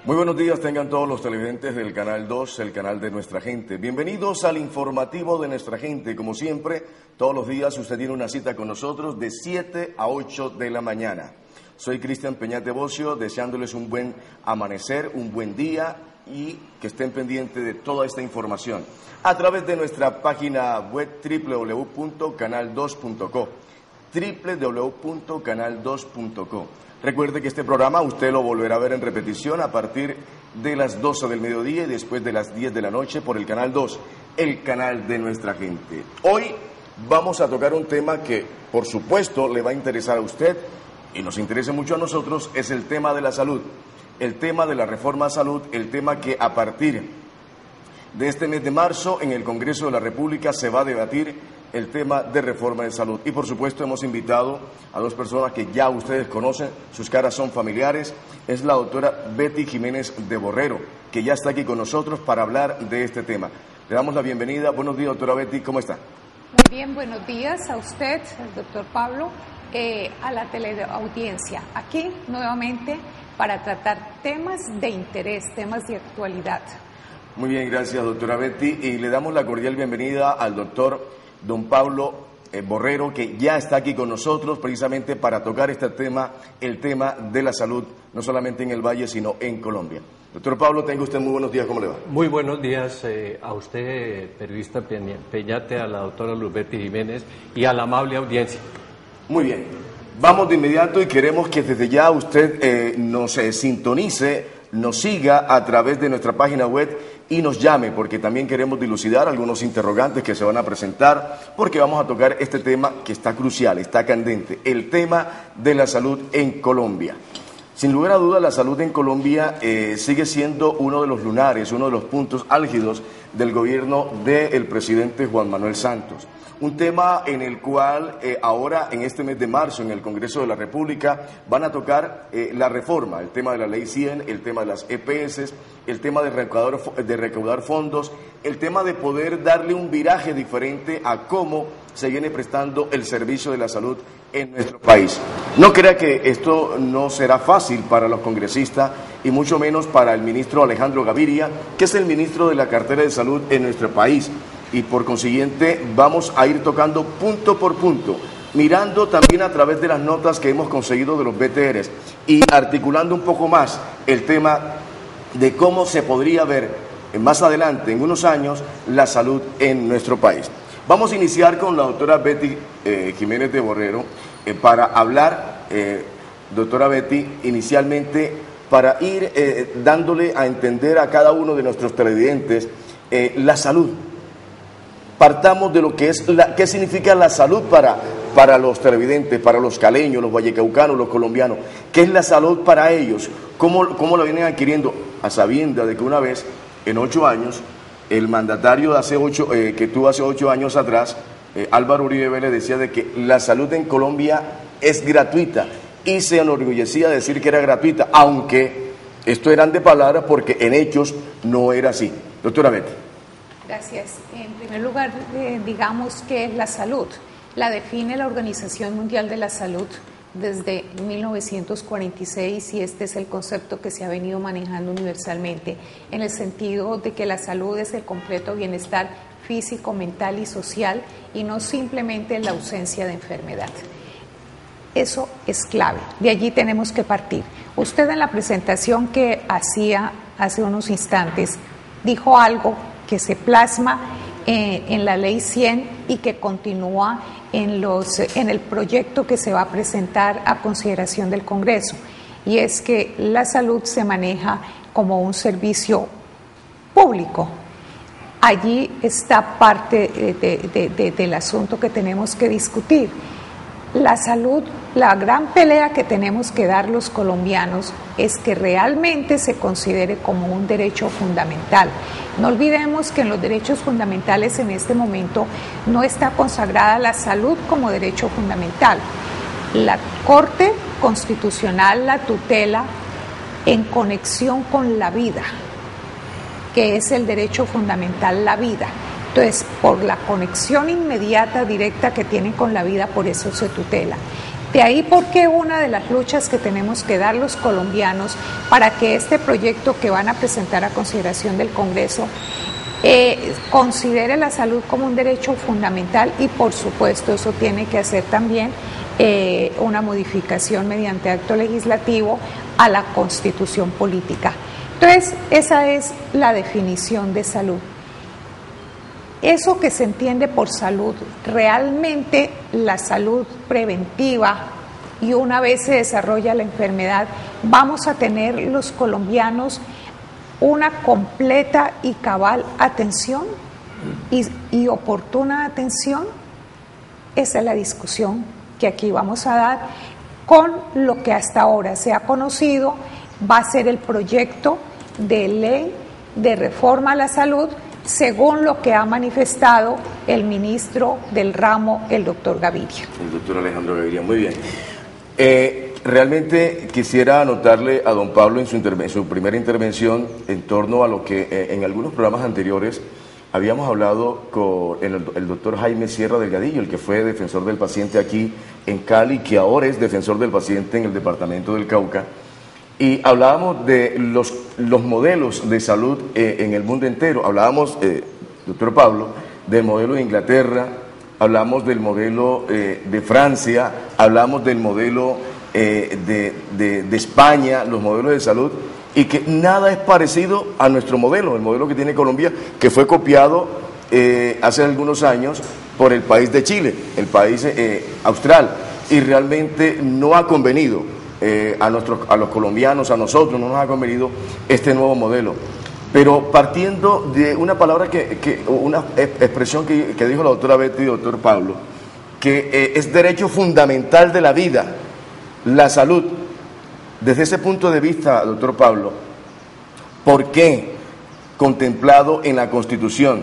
Muy buenos días tengan todos los televidentes del Canal 2, el canal de Nuestra Gente. Bienvenidos al informativo de Nuestra Gente. Como siempre, todos los días usted tiene una cita con nosotros de 7 a 8 de la mañana. Soy Cristian Peñate Bocio, deseándoles un buen amanecer, un buen día y que estén pendientes de toda esta información a través de nuestra página web www.canal2.co www.canal2.co. Recuerde que este programa usted lo volverá a ver en repetición a partir de las 12 del mediodía y después de las 10 de la noche por el Canal 2, el canal de Nuestra Gente. Hoy vamos a tocar un tema que, por supuesto, le va a interesar a usted y nos interesa mucho a nosotros, es el tema de la salud, el tema de la reforma a salud, el tema que a partir de este mes de marzo en el Congreso de la República se va a debatir el tema de reforma de salud. Y por supuesto hemos invitado a dos personas que ya ustedes conocen, sus caras son familiares. Es la doctora Betty Jiménez de Borrero, que ya está aquí con nosotros para hablar de este tema. Le damos la bienvenida. Buenos días, doctora Betty, ¿cómo está? Muy bien, buenos días a usted, al doctor Pablo, a la teleaudiencia. Aquí nuevamente para tratar temas de interés, temas de actualidad. Muy bien, gracias, doctora Betty. Y le damos la cordial bienvenida al doctor don Pablo Borrero, que ya está aquí con nosotros precisamente para tocar este tema, el tema de la salud, no solamente en el Valle, sino en Colombia. Doctor Pablo, tenga usted muy buenos días, ¿cómo le va? Muy buenos días a usted, periodista Peñate, a la doctora Luz Betty Jiménez y a la amable audiencia. Muy bien, vamos de inmediato y queremos que desde ya usted nos sintonice, nos siga a través de nuestra página web y nos llame, porque también queremos dilucidar algunos interrogantes que se van a presentar, porque vamos a tocar este tema que está crucial, está candente, el tema de la salud en Colombia. Sin lugar a dudas, la salud en Colombia sigue siendo uno de los lunares, uno de los puntos álgidos del gobierno del presidente Juan Manuel Santos. Un tema en el cual ahora, en este mes de marzo, en el Congreso de la República, van a tocar la reforma, el tema de la Ley 100, el tema de las EPS, el tema de recaudar fondos, el tema de poder darle un viraje diferente a cómo se viene prestando el servicio de la salud en nuestro país. No crea que esto no será fácil para los congresistas y mucho menos para el ministro Alejandro Gaviria, que es el ministro de la cartera de salud en nuestro país. Y por consiguiente vamos a ir tocando punto por punto, mirando también a través de las notas que hemos conseguido de los BTRs y articulando un poco más el tema de cómo se podría ver más adelante, en unos años, la salud en nuestro país. Vamos a iniciar con la doctora Betty Jiménez de Borrero para hablar, doctora Betty, inicialmente para ir dándole a entender a cada uno de nuestros televidentes la salud. Partamos de lo que es qué significa la salud para los televidentes, para los caleños, los vallecaucanos, los colombianos. ¿Qué es la salud para ellos? ¿Cómo la vienen adquiriendo? A sabiendas de que una vez, en 8 años, el mandatario que tuvo hace 8 años atrás, Álvaro Uribe Vélez, decía de que la salud en Colombia es gratuita y se enorgullecía de decir que era gratuita, aunque esto eran de palabras porque en hechos no era así. Doctora Betty. Gracias. En primer lugar, digamos que la salud la define la Organización Mundial de la Salud desde 1946 y este es el concepto que se ha venido manejando universalmente en el sentido de que la salud es el completo bienestar físico, mental y social y no simplemente la ausencia de enfermedad. Eso es clave, de allí tenemos que partir. Usted en la presentación que hacía hace unos instantes dijo algo que se plasma en la Ley 100 y que continúa en el proyecto que se va a presentar a consideración del Congreso, y es que la salud se maneja como un servicio público. Allí está parte del asunto que tenemos que discutir. La salud, la gran pelea que tenemos que dar los colombianos es que realmente se considere como un derecho fundamental. No olvidemos que en los derechos fundamentales en este momento no está consagrada la salud como derecho fundamental. La Corte Constitucional la tutela en conexión con la vida, que es el derecho fundamental, la vida. Entonces, por la conexión inmediata, directa que tiene con la vida, por eso se tutela. De ahí porque una de las luchas que tenemos que dar los colombianos para que este proyecto que van a presentar a consideración del Congreso considere la salud como un derecho fundamental, y por supuesto eso tiene que hacer también una modificación mediante acto legislativo a la Constitución política. Entonces, esa es la definición de salud. Eso que se entiende por salud, realmente la salud preventiva, y una vez se desarrolla la enfermedad, vamos a tener los colombianos una completa y cabal atención y oportuna atención. Esa es la discusión que aquí vamos a dar con lo que hasta ahora se ha conocido va a ser el proyecto de ley de reforma a la salud, según lo que ha manifestado el ministro del ramo, el doctor Gaviria. El doctor Alejandro Gaviria, muy bien. Realmente quisiera anotarle a don Pablo en su primera intervención en torno a lo que en algunos programas anteriores habíamos hablado con el doctor Jaime Sierra Delgadillo, el que fue defensor del paciente aquí en Cali, que ahora es defensor del paciente en el departamento del Cauca, y hablábamos de los modelos de salud en el mundo entero. Hablábamos, doctor Pablo, del modelo de Inglaterra, hablamos del modelo de Francia, hablamos del modelo de España, los modelos de salud, y que nada es parecido a nuestro modelo, el modelo que tiene Colombia, que fue copiado hace algunos años por el país de Chile, el país austral, y realmente no ha convenido a los colombianos, a nosotros, no nos ha convenido este nuevo modelo. Pero partiendo de una palabra una expresión que dijo la doctora Betty y el doctor Pablo, que es derecho fundamental de la vida, la salud. Desde ese punto de vista, doctor Pablo, ¿por qué contemplado en la Constitución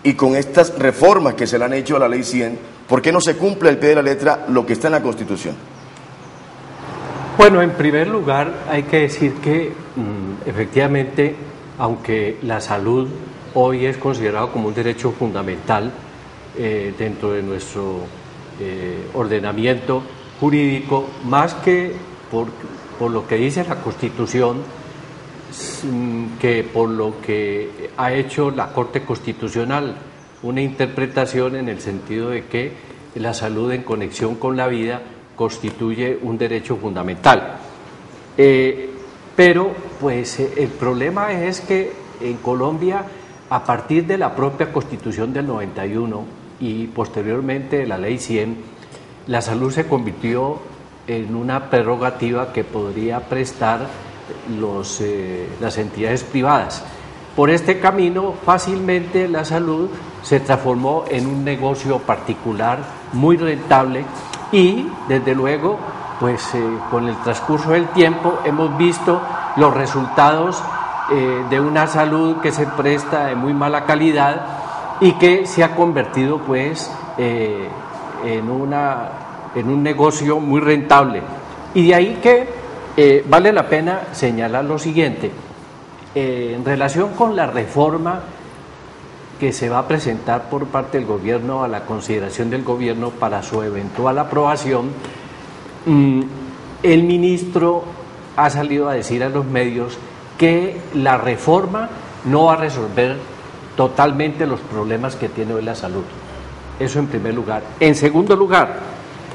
y con estas reformas que se le han hecho a la Ley 100, por qué no se cumple al pie de la letra lo que está en la Constitución? Bueno, en primer lugar hay que decir que efectivamente, aunque la salud hoy es considerado como un derecho fundamental dentro de nuestro ordenamiento jurídico, más que por lo que dice la Constitución, que por lo que ha hecho la Corte Constitucional, una interpretación en el sentido de que la salud en conexión con la vida constituye un derecho fundamental. Pero pues el problema es que en Colombia, a partir de la propia Constitución del 91 y posteriormente de la Ley 100, la salud se convirtió en una prerrogativa que podría prestar las entidades privadas. Por este camino, fácilmente la salud se transformó en un negocio particular muy rentable y, desde luego, pues con el transcurso del tiempo hemos visto los resultados de una salud que se presta de muy mala calidad y que se ha convertido pues en un negocio muy rentable. Y de ahí que vale la pena señalar lo siguiente, en relación con la reforma que se va a presentar por parte del gobierno a la consideración del gobierno para su eventual aprobación, el ministro ha salido a decir a los medios que la reforma no va a resolver totalmente los problemas que tiene hoy la salud. Eso en primer lugar. En segundo lugar,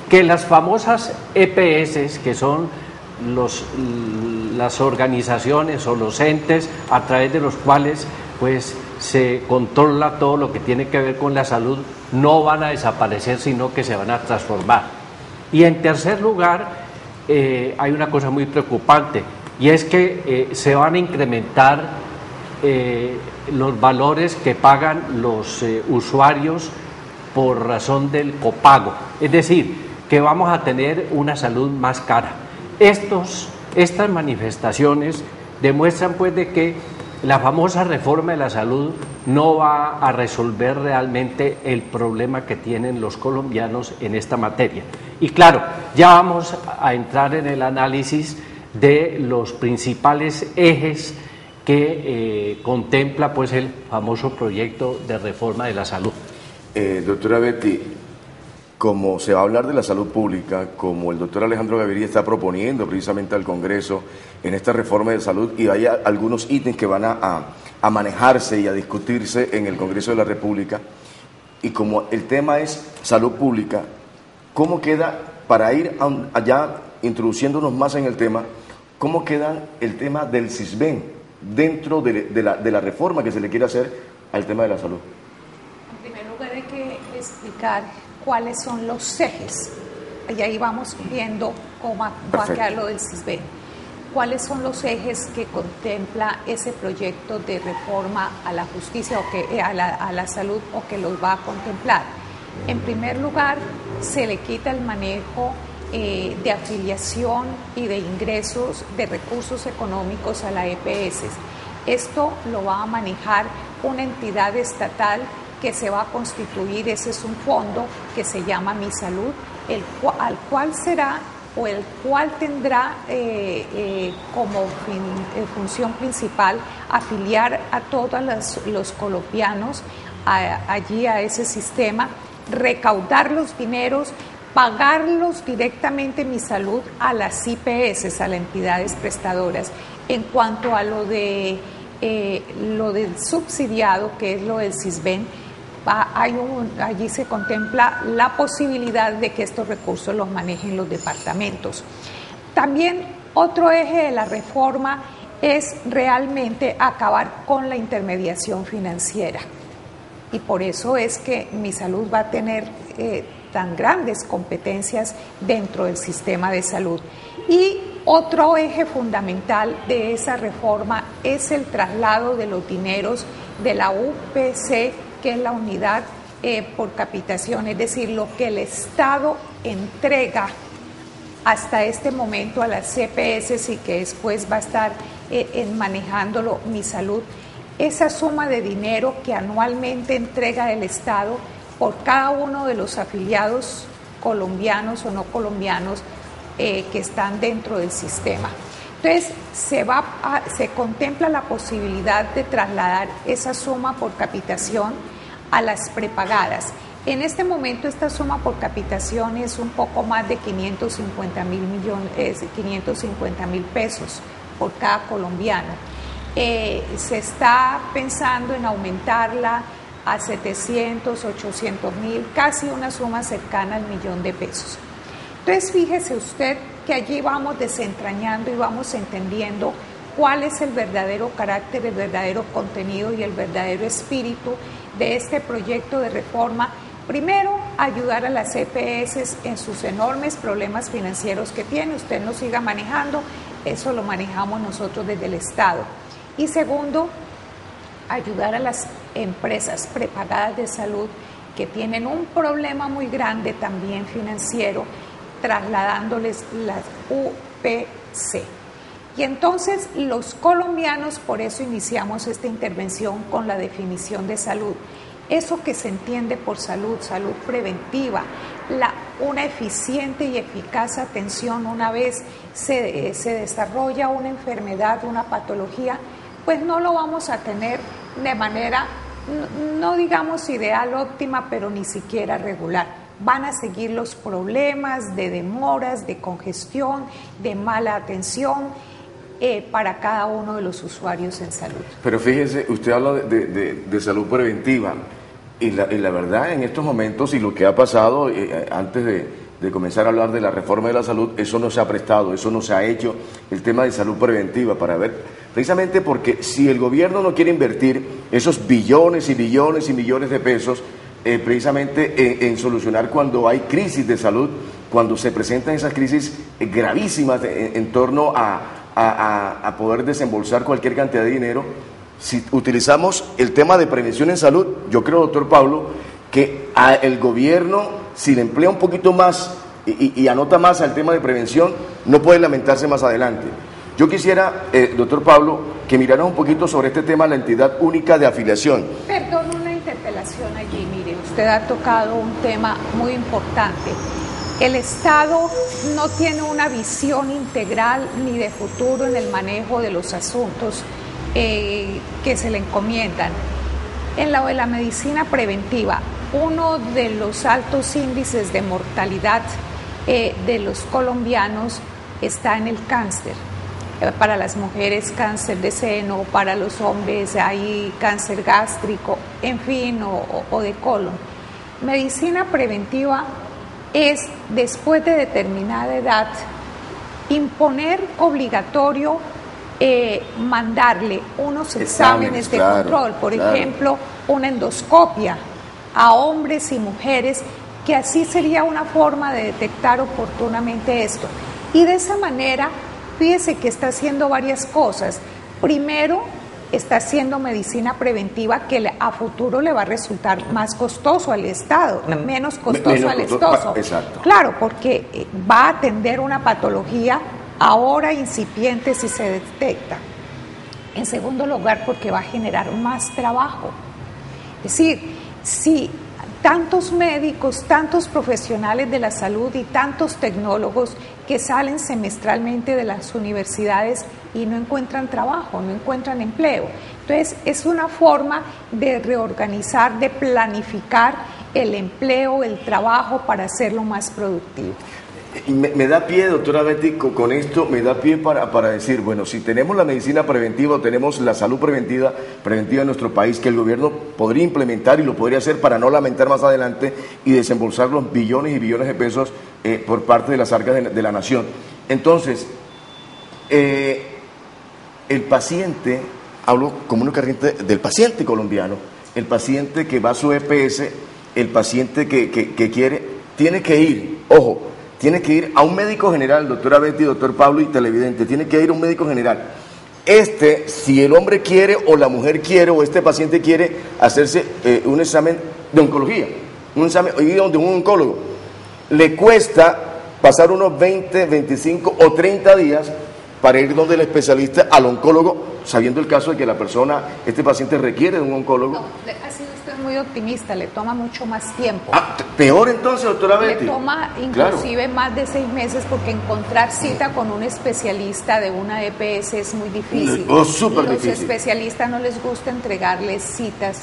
que las famosas EPS, que son las organizaciones o los entes a través de los cuales pues se controla todo lo que tiene que ver con la salud, no van a desaparecer, sino que se van a transformar. Y en tercer lugar, hay una cosa muy preocupante, y es que se van a incrementar los valores que pagan los usuarios por razón del copago, es decir, que vamos a tener una salud más cara. Estas manifestaciones demuestran pues de que la famosa reforma de la salud no va a resolver realmente el problema que tienen los colombianos en esta materia. Y claro, ya vamos a entrar en el análisis de los principales ejes que contempla pues el famoso proyecto de reforma de la salud. Doctora Betty, como se va a hablar de la salud pública, como el doctor Alejandro Gaviria está proponiendo precisamente al Congreso en esta reforma de salud, y hay algunos ítems que van a manejarse y a discutirse en el Congreso de la República, y como el tema es salud pública, ¿cómo queda, para ir allá introduciéndonos más en el tema, cómo queda el tema del CISBEN dentro de la reforma que se le quiere hacer al tema de la salud? En primer lugar hay que explicar cuáles son los ejes, y ahí vamos viendo cómo va a quedar lo del CISBEN. ¿Cuáles son los ejes que contempla ese proyecto de reforma a la justicia o que a la salud, o que los va a contemplar? En primer lugar, se le quita el manejo de afiliación y de ingresos de recursos económicos a la EPS. Esto lo va a manejar una entidad estatal que se va a constituir. Ese es un fondo que se llama Mi Salud, al cual será o el cual tendrá como función principal afiliar a todos los colombianos allí a ese sistema, recaudar los dineros, pagarlos directamente Mi Salud a las IPS, a las entidades prestadoras. En cuanto a lo del subsidiado, que es lo del CISBEN, allí se contempla la posibilidad de que estos recursos los manejen los departamentos. También otro eje de la reforma es realmente acabar con la intermediación financiera, y por eso es que Mi Salud va a tener tan grandes competencias dentro del sistema de salud. Y otro eje fundamental de esa reforma es el traslado de los dineros de la UPC, que es la unidad por capitación, es decir, lo que el Estado entrega hasta este momento a las CPS y que después va a estar manejándolo Mi Salud. Esa suma de dinero que anualmente entrega el Estado por cada uno de los afiliados colombianos o no colombianos que están dentro del sistema. Entonces, se contempla la posibilidad de trasladar esa suma por capitación a las prepagadas. En este momento esta suma por capitación es un poco más de 550.000 pesos por cada colombiano. Se está pensando en aumentarla a 700, 800.000, casi una suma cercana al 1.000.000 de pesos. Entonces, fíjese usted que allí vamos desentrañando y vamos entendiendo cuál es el verdadero carácter, el verdadero contenido y el verdadero espíritu de este proyecto de reforma. Primero, ayudar a las EPS en sus enormes problemas financieros que tiene. Usted no siga manejando, eso lo manejamos nosotros desde el Estado. Y segundo, ayudar a las empresas prepagadas de salud que tienen un problema muy grande también financiero, trasladándoles las UPC. Y entonces los colombianos, por eso iniciamos esta intervención con la definición de salud. Eso que se entiende por salud, salud preventiva, una eficiente y eficaz atención una vez se desarrolla una enfermedad, una patología, pues no lo vamos a tener de manera, no digamos ideal, óptima, pero ni siquiera regular. Van a seguir los problemas de demoras, de congestión, de mala atención para cada uno de los usuarios en salud. Pero fíjese, usted habla de salud preventiva y la verdad en estos momentos y lo que ha pasado antes de comenzar a hablar de la reforma de la salud, eso no se ha prestado, eso no se ha hecho, el tema de salud preventiva para ver, precisamente porque si el gobierno no quiere invertir esos billones y billones y millones de pesos precisamente en solucionar cuando hay crisis de salud, cuando se presentan esas crisis gravísimas en torno a poder desembolsar cualquier cantidad de dinero, si utilizamos el tema de prevención en salud, yo creo, doctor Pablo, que el gobierno, si le emplea un poquito más y anota más al tema de prevención, no puede lamentarse más adelante. Yo quisiera, doctor Pablo, que mirara un poquito sobre este tema, la entidad única de afiliación. Perdón, una interpelación allí, mire, usted ha tocado un tema muy importante. El Estado no tiene una visión integral ni de futuro en el manejo de los asuntos que se le encomiendan. En la medicina preventiva, uno de los altos índices de mortalidad de los colombianos está en el cáncer. Para las mujeres cáncer de seno, para los hombres hay cáncer gástrico, en fin, o de colon. Medicina preventiva es, después de determinada edad, imponer obligatorio mandarle unos exámenes de control, por ejemplo, una endoscopia a hombres y mujeres, que así sería una forma de detectar oportunamente esto. Y de esa manera, fíjese que está haciendo varias cosas. Primero, está haciendo medicina preventiva que a futuro le va a resultar más costoso al Estado, menos costoso al Estado. Exacto. Claro, porque va a atender una patología ahora incipiente si se detecta. En segundo lugar, porque va a generar más trabajo. Es decir, si tantos médicos, tantos profesionales de la salud y tantos tecnólogos que salen semestralmente de las universidades y no encuentran trabajo, no encuentran empleo. Entonces, es una forma de reorganizar, de planificar el empleo, el trabajo para hacerlo más productivo. Me da pie, doctora Betty, con esto me da pie para decir, bueno, si tenemos la medicina preventiva, tenemos la salud preventiva en nuestro país, que el gobierno podría implementar y lo podría hacer para no lamentar más adelante y desembolsar los billones y billones de pesos por parte de las arcas de la nación. Entonces, el paciente, hablo como una corriente del paciente colombiano, el paciente que va a su EPS, el paciente que quiere, tiene que ir, ojo, tiene que ir a un médico general, doctora Betty, doctor Pablo y televidente, tiene que ir a un médico general. Si el hombre quiere o la mujer quiere o este paciente quiere hacerse un examen de oncología, un examen de un oncólogo, le cuesta pasar unos 20, 25 o 30 días para ir donde el especialista, al oncólogo, sabiendo el caso de que la persona, este paciente requiere de un oncólogo. No, ha sido usted muy optimista, le toma mucho más tiempo. Peor entonces, doctora Betty. Le toma inclusive más de 6 meses, porque encontrar cita con un especialista de una EPS es muy difícil. Súper difícil. Los especialistas no les gusta entregarles citas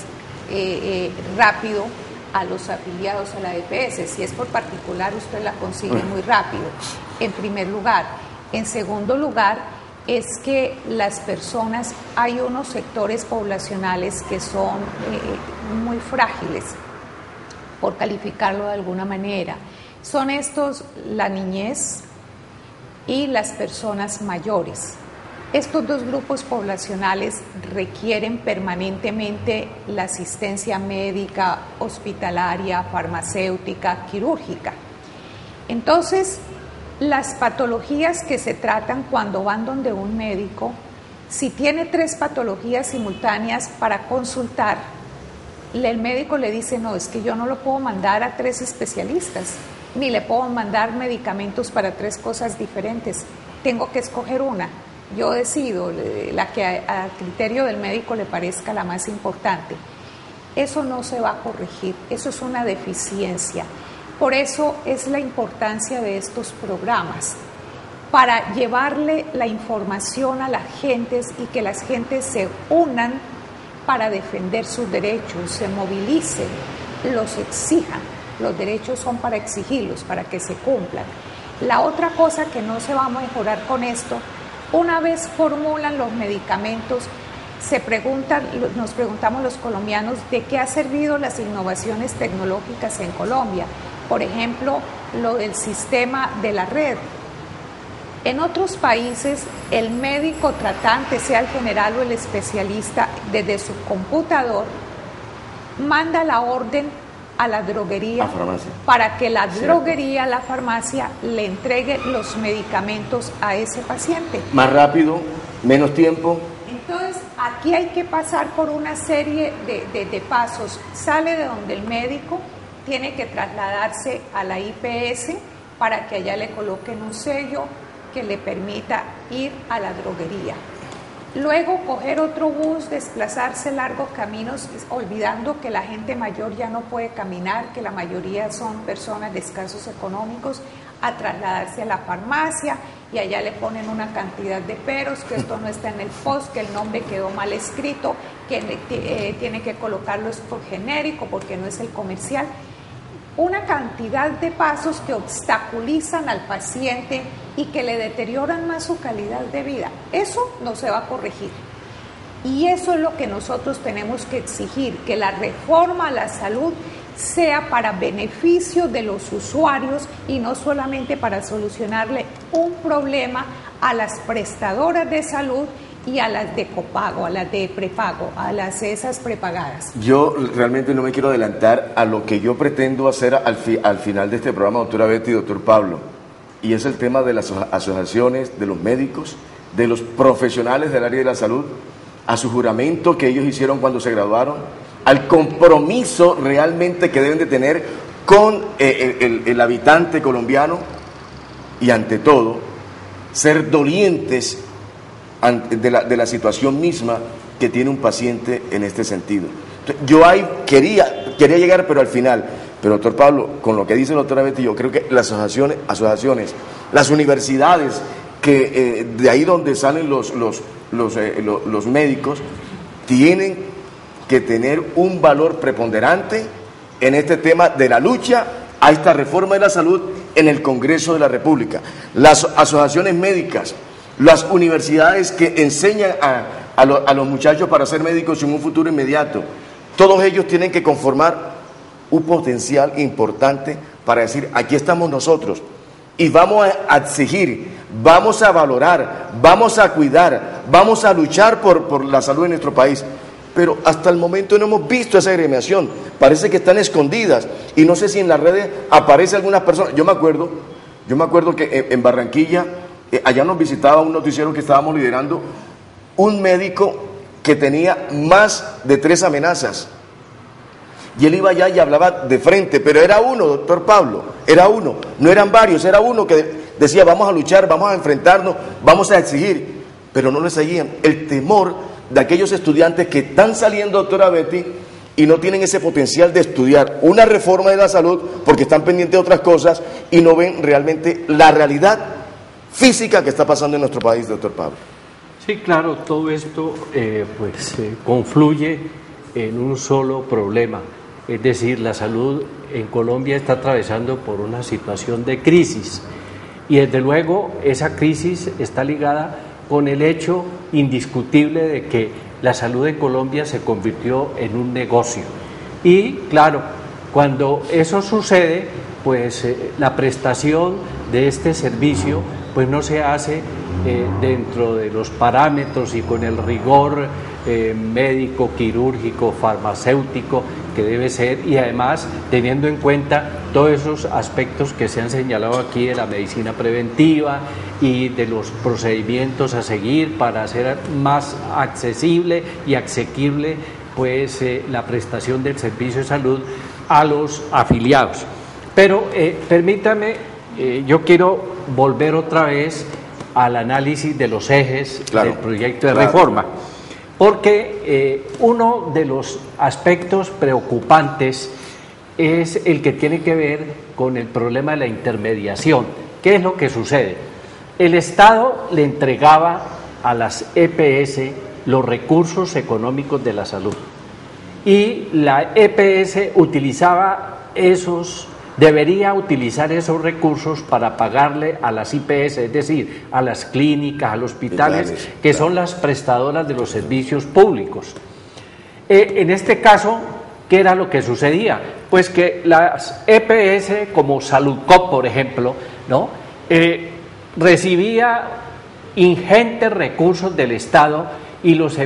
rápido a los afiliados a la EPS. Si es por particular, usted la consigue muy rápido, en primer lugar. En segundo lugar, es que las personas, hay unos sectores poblacionales que son muy frágiles, por calificarlo de alguna manera. Son estos, la niñez y las personas mayores. Estos dos grupos poblacionales requieren permanentemente la asistencia médica, hospitalaria, farmacéutica, quirúrgica. Entonces, las patologías que se tratan cuando van donde un médico, si tiene 3 patologías simultáneas para consultar, el médico le dice, no, es que yo no lo puedo mandar a 3 especialistas, ni le puedo mandar medicamentos para 3 cosas diferentes, tengo que escoger una. Yo decido la que a criterio del médico le parezca la más importante. Eso no se va a corregir, eso es una deficiencia. Por eso es la importancia de estos programas, para llevarle la información a las gentes y que las gentes se unan para defender sus derechos, se movilicen, los exijan. Los derechos son para exigirlos, para que se cumplan. La otra cosa que no se va a mejorar con esto, una vez formulan los medicamentos, nos preguntamos los colombianos de qué ha servido las innovaciones tecnológicas en Colombia. Por ejemplo, lo del sistema de la red. En otros países, el médico tratante, sea el general o el especialista, desde su computador, manda la orden a la droguería para que la droguería, la farmacia, le entregue los medicamentos a ese paciente. Más rápido, menos tiempo. Entonces, aquí hay que pasar por una serie de pasos. Sale de donde el médico, tiene que trasladarse a la IPS para que allá le coloquen un sello que le permita ir a la droguería. Luego coger otro bus, desplazarse largos caminos, olvidando que la gente mayor ya no puede caminar, que la mayoría son personas de escasos económicos, a trasladarse a la farmacia y allá le ponen una cantidad de peros, que esto no está en el post, que el nombre quedó mal escrito, que tiene que colocarlo por genérico porque no es el comercial. Una cantidad de pasos que obstaculizan al paciente y que le deterioran más su calidad de vida. Eso no se va a corregir. Y eso es lo que nosotros tenemos que exigir, que la reforma a la salud sea para beneficio de los usuarios y no solamente para solucionarle un problema a las prestadoras de salud y a las de copago, a las de prepago, a las esas prepagadas. Yo realmente no me quiero adelantar a lo que yo pretendo hacer al final de este programa, doctora Betty y doctor Pablo, y es el tema de las asociaciones, de los médicos, de los profesionales del área de la salud, a su juramento que ellos hicieron cuando se graduaron, al compromiso realmente que deben de tener con el habitante colombiano y ante todo ser dolientes de la situación misma que tiene un paciente en este sentido. Entonces, yo ahí quería llegar, pero al final, pero doctor Pablo, con lo que dice la doctora Betty, yo creo que las asociaciones, las universidades, que de ahí donde salen los médicos, tienen que tener un valor preponderante en este tema de la lucha a esta reforma de la salud en el Congreso de la República. Las asociaciones médicas, las universidades que enseñan a los muchachos para ser médicos en un futuro inmediato, todos ellos tienen que conformar un potencial importante para decir, aquí estamos nosotros y vamos a exigir, vamos a valorar, vamos a cuidar, vamos a luchar por la salud de nuestro país. Pero hasta el momento no hemos visto esa agremiación, parece que están escondidas y no sé si en las redes aparecen algunas personas. Yo me acuerdo que en Barranquilla, allá nos visitaba un noticiero que estábamos liderando, un médico que tenía más de 3 amenazas y él iba allá y hablaba de frente, pero era uno, doctor Pablo, era uno, no eran varios, era uno que decía vamos a luchar, vamos a enfrentarnos, vamos a exigir, pero no le seguían. El temor de aquellos estudiantes que están saliendo, doctora Betty, y no tienen ese potencial de estudiar una reforma de la salud porque están pendientes de otras cosas y no ven realmente la realidad física que está pasando en nuestro país, doctor Pablo. Sí, claro, todo esto confluye en un solo problema, es decir, la salud en Colombia está atravesando por una situación de crisis y desde luego esa crisis está ligada con el hecho indiscutible de que la salud en Colombia se convirtió en un negocio. Y claro, cuando eso sucede, pues la prestación de este servicio pues no se hace dentro de los parámetros y con el rigor médico, quirúrgico, farmacéutico que debe ser, y además teniendo en cuenta todos esos aspectos que se han señalado aquí de la medicina preventiva y de los procedimientos a seguir para hacer más accesible y asequible pues la prestación del servicio de salud a los afiliados. Pero permítame, yo quiero volver otra vez al análisis de los ejes del proyecto de reforma, porque uno de los aspectos preocupantes es el que tiene que ver con el problema de la intermediación. ¿Qué es lo que sucede? El Estado le entregaba a las EPS los recursos económicos de la salud y la EPS debería utilizar esos recursos para pagarle a las IPS, es decir, a las clínicas, a los hospitales, que son las prestadoras de los servicios públicos. En este caso, ¿qué era lo que sucedía? Pues que las EPS, como Saludcop, por ejemplo, ¿no? Recibía ingentes recursos del Estado y los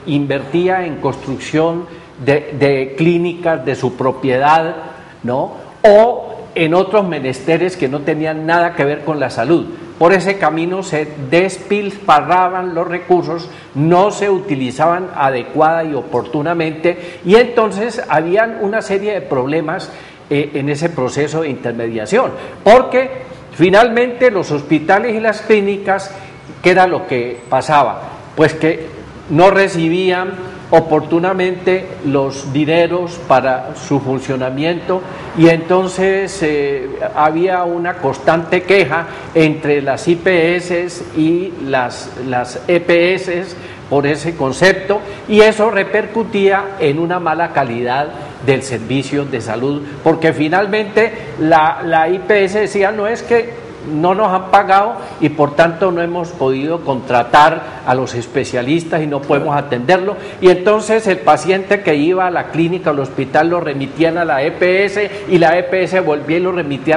invertía en construcción de clínicas de su propiedad, ¿no? O en otros menesteres que no tenían nada que ver con la salud. Por ese camino se despilfarraban los recursos, no se utilizaban adecuada y oportunamente, y entonces habían una serie de problemas en ese proceso de intermediación, porque finalmente los hospitales y las clínicas, ¿qué era lo que pasaba? Pues que no recibían oportunamente los dineros para su funcionamiento, y entonces había una constante queja entre las IPS y las EPS por ese concepto, y eso repercutía en una mala calidad del servicio de salud, porque finalmente la IPS decía, no, es que no nos han pagado y por tanto no hemos podido contratar a los especialistas y no podemos atenderlo, y entonces el paciente que iba a la clínica o al hospital lo remitían a la EPS y la EPS volvía y lo remitía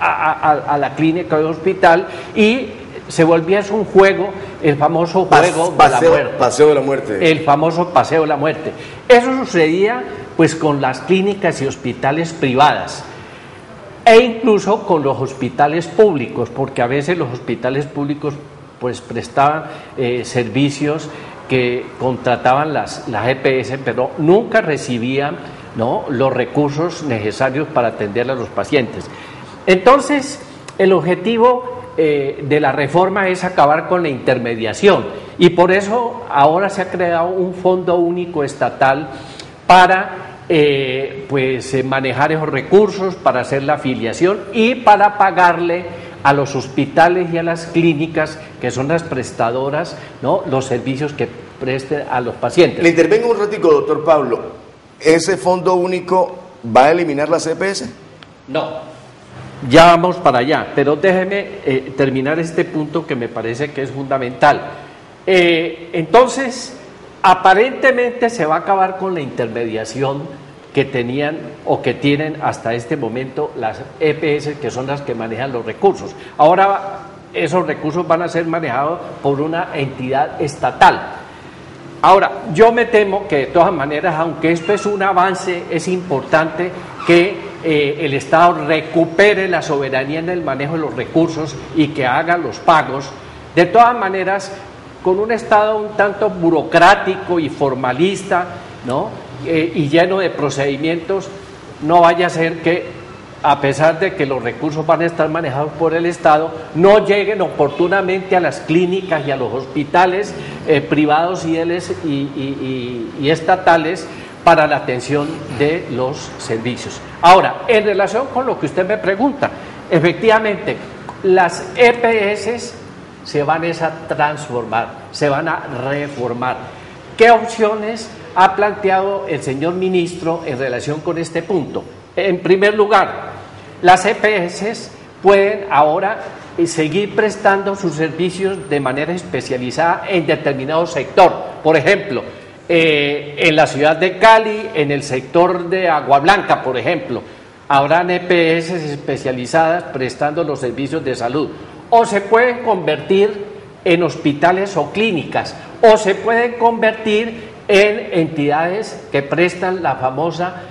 a la clínica o al hospital, y se volvía eso un juego, el famoso juego de la muerte. Paseo de la muerte. El famoso paseo de la muerte. Eso sucedía pues con las clínicas y hospitales privadas, e incluso con los hospitales públicos, porque a veces los hospitales públicos pues prestaban servicios que contrataban las EPS, pero nunca recibían, ¿no?, los recursos necesarios para atender a los pacientes. Entonces, el objetivo de la reforma es acabar con la intermediación, y por eso ahora se ha creado un fondo único estatal para manejar esos recursos, para hacer la afiliación y para pagarle a los hospitales y a las clínicas, que son las prestadoras, ¿no?, los servicios que presten a los pacientes. Le intervengo un ratico, doctor Pablo. ¿Ese fondo único va a eliminar las EPS? No. Ya vamos para allá, pero déjeme terminar este punto que me parece que es fundamental. Entonces, aparentemente se va a acabar con la intermediación que tenían o que tienen hasta este momento las EPS, que son las que manejan los recursos. Ahora esos recursos van a ser manejados por una entidad estatal. Ahora, yo me temo que de todas maneras, aunque esto es un avance, es importante que el Estado recupere la soberanía en el manejo de los recursos y que haga los pagos. De todas maneras, con un Estado un tanto burocrático y formalista, ¿no?, y lleno de procedimientos, no vaya a ser que, a pesar de que los recursos van a estar manejados por el Estado, no lleguen oportunamente a las clínicas y a los hospitales privados y estatales para la atención de los servicios. Ahora, en relación con lo que usted me pregunta, efectivamente, las EPS se van a transformar, se van a reformar. ¿Qué opciones ha planteado el señor ministro en relación con este punto? En primer lugar, las EPS pueden ahora seguir prestando sus servicios de manera especializada en determinado sector. Por ejemplo, en la ciudad de Cali, en el sector de Agua Blanca, por ejemplo, habrán EPS especializadas prestando los servicios de salud. O se pueden convertir en hospitales o clínicas, o se pueden convertir en entidades que prestan la famosa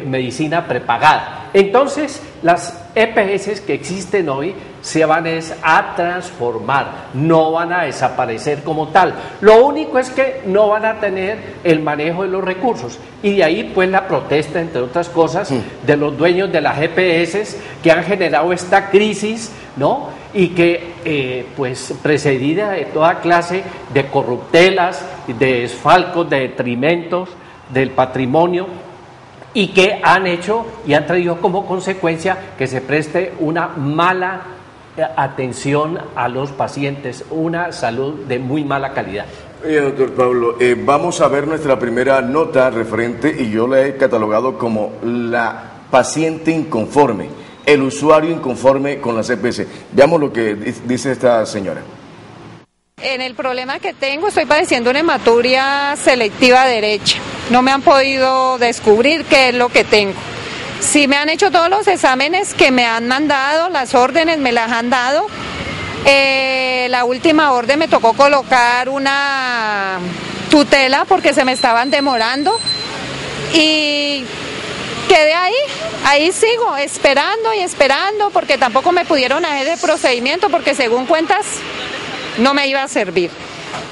medicina prepagada. Entonces, las EPS que existen hoy se van a transformar, no van a desaparecer como tal. Lo único es que no van a tener el manejo de los recursos, y de ahí pues la protesta, entre otras cosas, de los dueños de las EPS que han generado esta crisis, ¿no?, y que pues precedida de toda clase de corruptelas, de desfalcos, de detrimentos del patrimonio, y que han hecho y han traído como consecuencia que se preste una mala atención a los pacientes, una salud de muy mala calidad. Oye, doctor Pablo, vamos a ver nuestra primera nota referente, y yo la he catalogado como la paciente inconforme, el usuario inconforme con las EPS. Veamos lo que dice esta señora. En el problema que tengo, estoy padeciendo una hematuria selectiva derecha. No me han podido descubrir qué es lo que tengo. Sí me han hecho todos los exámenes que me han mandado, las órdenes me las han dado. La última orden me tocó colocar una tutela porque se me estaban demorando y quedé ahí sigo esperando y esperando, porque tampoco me pudieron hacer el procedimiento, porque según cuentas no me iba a servir.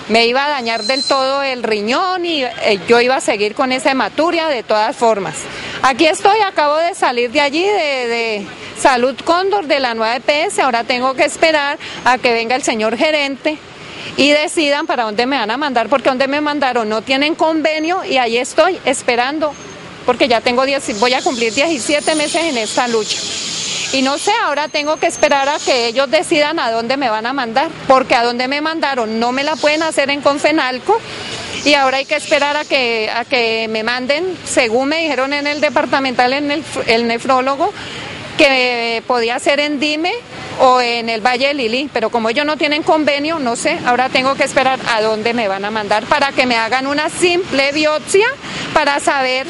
Me iba a dañar del todo el riñón y yo iba a seguir con esa hematuria de todas formas. Aquí estoy, acabo de salir de allí, de Salud Cóndor, de la nueva EPS. Ahora tengo que esperar a que venga el señor gerente y decidan para dónde me van a mandar, porque donde me mandaron no tienen convenio y ahí estoy esperando, porque ya tengo voy a cumplir 17 meses en esta lucha. Y no sé, ahora tengo que esperar a que ellos decidan a dónde me van a mandar, porque a dónde me mandaron no me la pueden hacer en Confenalco y ahora hay que esperar a que me manden, según me dijeron en el departamental, el nefrólogo, que podía ser en Dime o en el Valle de Lili, pero como ellos no tienen convenio, no sé, ahora tengo que esperar a dónde me van a mandar para que me hagan una simple biopsia para saber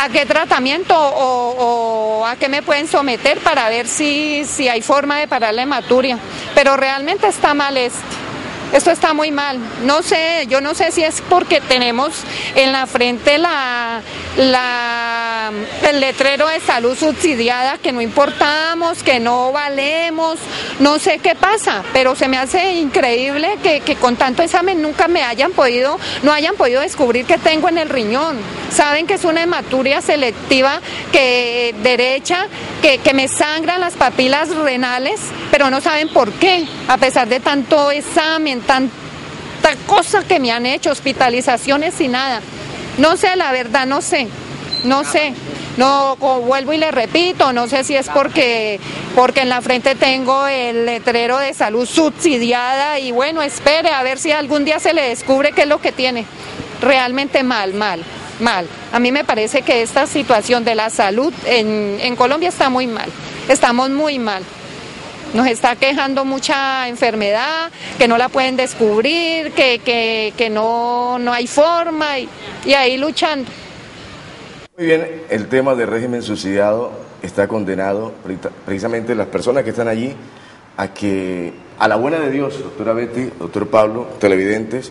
a qué tratamiento o a qué me pueden someter para ver si hay forma de parar la hematuria. Pero realmente está mal esto está muy mal. No sé, yo no sé si es porque tenemos en la frente el letrero de salud subsidiada, que no importamos, que no valemos, no sé qué pasa, pero se me hace increíble que con tanto examen nunca no hayan podido descubrir que tengo en el riñón. Saben que es una hematuria selectiva derecha, que me sangran las papilas renales, pero no saben por qué, a pesar de tanto examen, tanta cosa que me han hecho, hospitalizaciones y nada. No sé, la verdad, no sé. No, vuelvo y le repito, no sé si es porque en la frente tengo el letrero de salud subsidiada y bueno, espere a ver si algún día se le descubre qué es lo que tiene. Realmente mal. A mí me parece que esta situación de la salud en Colombia está muy mal, estamos muy mal. Nos está quejando mucha enfermedad, que no la pueden descubrir, que no hay forma y ahí luchando. Muy bien, el tema del régimen subsidiado está condenado precisamente las personas que están allí a la buena de Dios, doctora Betty, doctor Pablo, televidentes,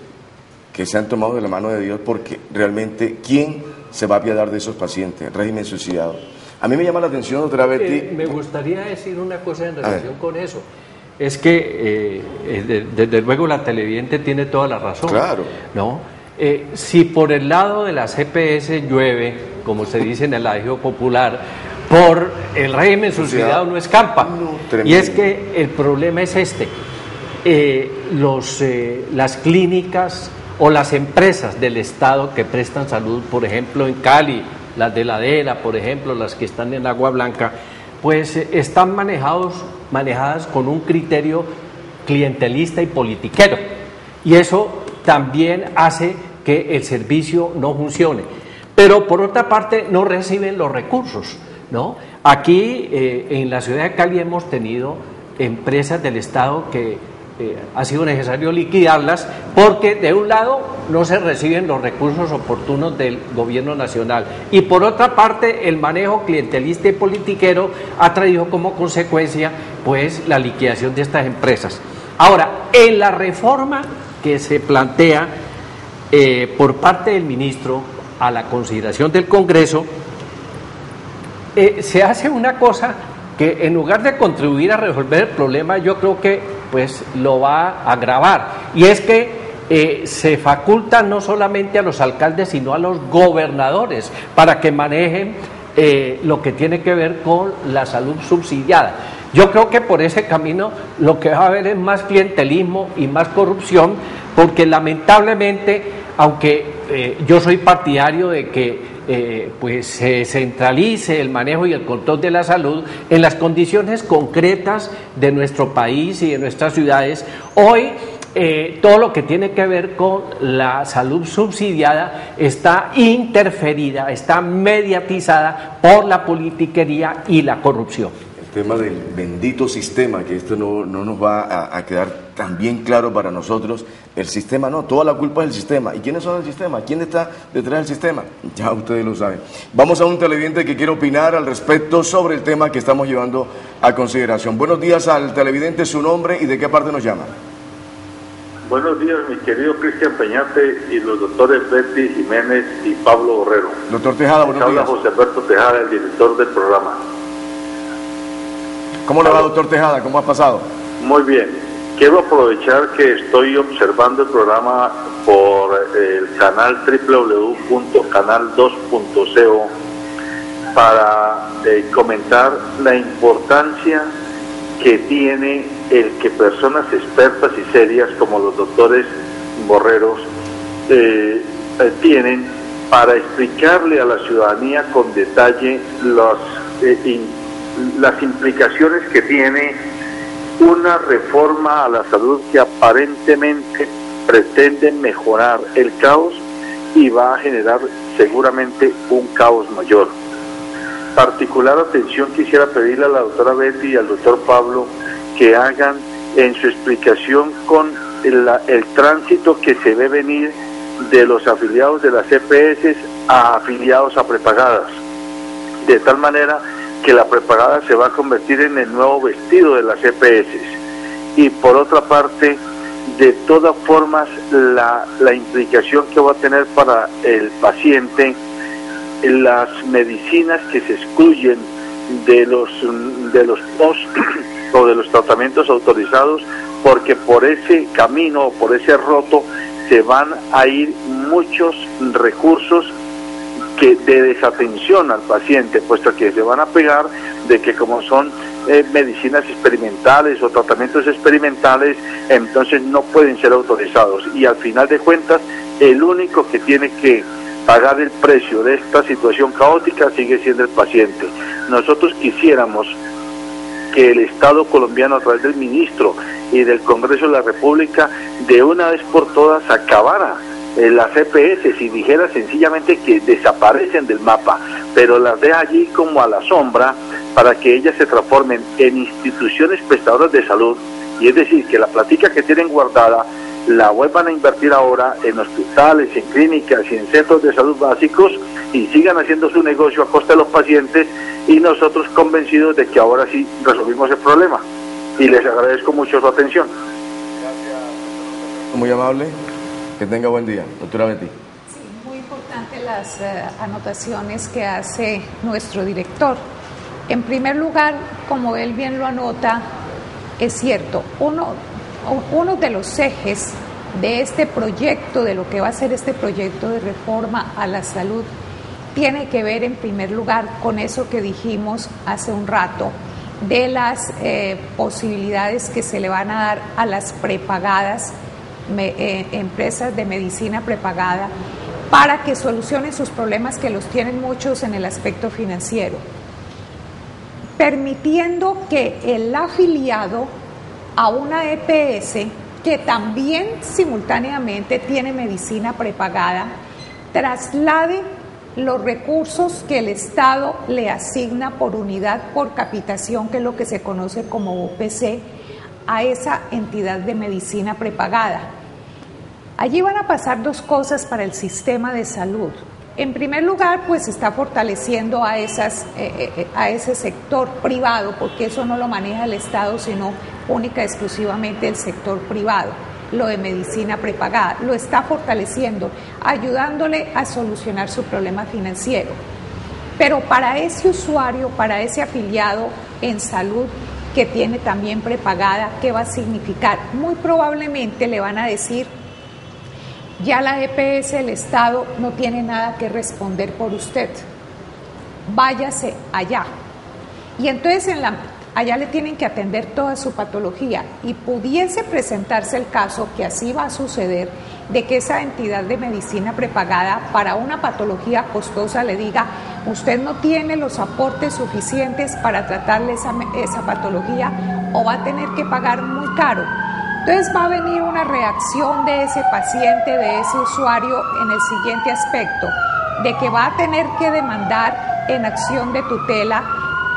que se han tomado de la mano de Dios, porque realmente, ¿quién se va a apiadar de esos pacientes? Régimen subsidiado. A mí me llama la atención, doctora Betty... me gustaría decir una cosa en relación con eso. Es que, desde luego, la televidente tiene toda la razón. Claro. ¿No? Si por el lado de la CPS llueve, como se dice en el adagio popular, por el régimen subsidiado no escampa. No, y es que el problema es las clínicas o las empresas del Estado que prestan salud, por ejemplo en Cali, las de Ladera, por ejemplo, las que están en Agua Blanca, pues están manejadas con un criterio clientelista y politiquero, y eso también hace que el servicio no funcione. Pero por otra parte no reciben los recursos, ¿no? Aquí en la ciudad de Cali hemos tenido empresas del Estado que ha sido necesario liquidarlas porque de un lado no se reciben los recursos oportunos del gobierno nacional y por otra parte el manejo clientelista y politiquero ha traído como consecuencia pues la liquidación de estas empresas. Ahora, en la reforma que se plantea por parte del ministro a la consideración del Congreso, se hace una cosa que en lugar de contribuir a resolver el problema, yo creo que pues lo va a agravar, y es que se faculta no solamente a los alcaldes sino a los gobernadores para que manejen lo que tiene que ver con la salud subsidiada. Yo creo que por ese camino lo que va a haber es más clientelismo y más corrupción, porque lamentablemente, aunque yo soy partidario de que pues se centralice el manejo y el control de la salud en las condiciones concretas de nuestro país y de nuestras ciudades, hoy todo lo que tiene que ver con la salud subsidiada está interferida, está mediatizada por la politiquería y la corrupción. El tema del bendito sistema, que esto no nos va a quedar tan bien claro para nosotros. El sistema no, toda la culpa es del sistema. ¿Y quiénes son el sistema? ¿Quién está detrás del sistema? Ya ustedes lo saben. Vamos a un televidente que quiere opinar al respecto sobre el tema que estamos llevando a consideración. Buenos días al televidente, su nombre y de qué parte nos llama. Buenos días, mi querido Cristian Peñate y los doctores Betty Jiménez y Pablo Borrero. Doctor Tejada, buenos días. Habla José Alberto Tejada, el director del programa. ¿Cómo le va, doctor Tejada? ¿Cómo ha pasado? Muy bien. Quiero aprovechar que estoy observando el programa por el canal www.canal2.co para comentar la importancia que tiene el que personas expertas y serias como los doctores Borreros tienen para explicarle a la ciudadanía con detalle las implicaciones que tiene una reforma a la salud que aparentemente pretende mejorar el caos y va a generar seguramente un caos mayor. Particular atención quisiera pedirle a la doctora Betty y al doctor Pablo que hagan en su explicación con el tránsito que se ve venir de los afiliados de las EPS a afiliados a prepagadas, de tal manera que la prepagada se va a convertir en el nuevo vestido de las EPS. Y por otra parte, de todas formas, la implicación que va a tener para el paciente las medicinas que se excluyen de los post o de los tratamientos autorizados, porque por ese camino o por ese roto se van a ir muchos recursos de desatención al paciente, puesto que se van a pegar de que como son medicinas experimentales o tratamientos experimentales, entonces no pueden ser autorizados, y al final de cuentas el único que tiene que pagar el precio de esta situación caótica sigue siendo el paciente. Nosotros quisiéramos que el Estado colombiano, a través del ministro y del Congreso de la República, de una vez por todas acabara las EPS y dijera sencillamente que desaparecen del mapa, pero las deja allí como a la sombra para que ellas se transformen en instituciones prestadoras de salud, y es decir, que la plática que tienen guardada la vuelvan a invertir ahora en hospitales, en clínicas y en centros de salud básicos, y sigan haciendo su negocio a costa de los pacientes, y nosotros convencidos de que ahora sí resolvimos el problema. Y les agradezco mucho su atención. Gracias. Muy amable. Que tenga buen día. Doctora Betty. Sí, muy importante las anotaciones que hace nuestro director. En primer lugar, como él bien lo anota, es cierto, uno de los ejes de este proyecto, de lo que va a ser este proyecto de reforma a la salud, tiene que ver en primer lugar con eso que dijimos hace un rato, de las posibilidades que se le van a dar a las prepagadas, empresas de medicina prepagada, para que solucionen sus problemas, que los tienen muchos en el aspecto financiero, permitiendo que el afiliado a una EPS que también simultáneamente tiene medicina prepagada traslade los recursos que el Estado le asigna por unidad por capitación, que es lo que se conoce como OPC, a esa entidad de medicina prepagada. Allí van a pasar dos cosas para el sistema de salud. En primer lugar, pues está fortaleciendo a ese sector privado, porque eso no lo maneja el Estado, sino única y exclusivamente el sector privado. Lo de medicina prepagada lo está fortaleciendo, ayudándole a solucionar su problema financiero. Pero para ese usuario, para ese afiliado en salud que tiene también prepagada, ¿qué va a significar? Muy probablemente le van a decir: ya la EPS, el Estado, no tiene nada que responder por usted, váyase allá. Y entonces allá le tienen que atender toda su patología, y pudiese presentarse el caso, que así va a suceder, de que esa entidad de medicina prepagada para una patología costosa le diga: usted no tiene los aportes suficientes para tratarle esa patología, o va a tener que pagar muy caro. Entonces va a venir una reacción de ese paciente, de ese usuario, en el siguiente aspecto, de que va a tener que demandar en acción de tutela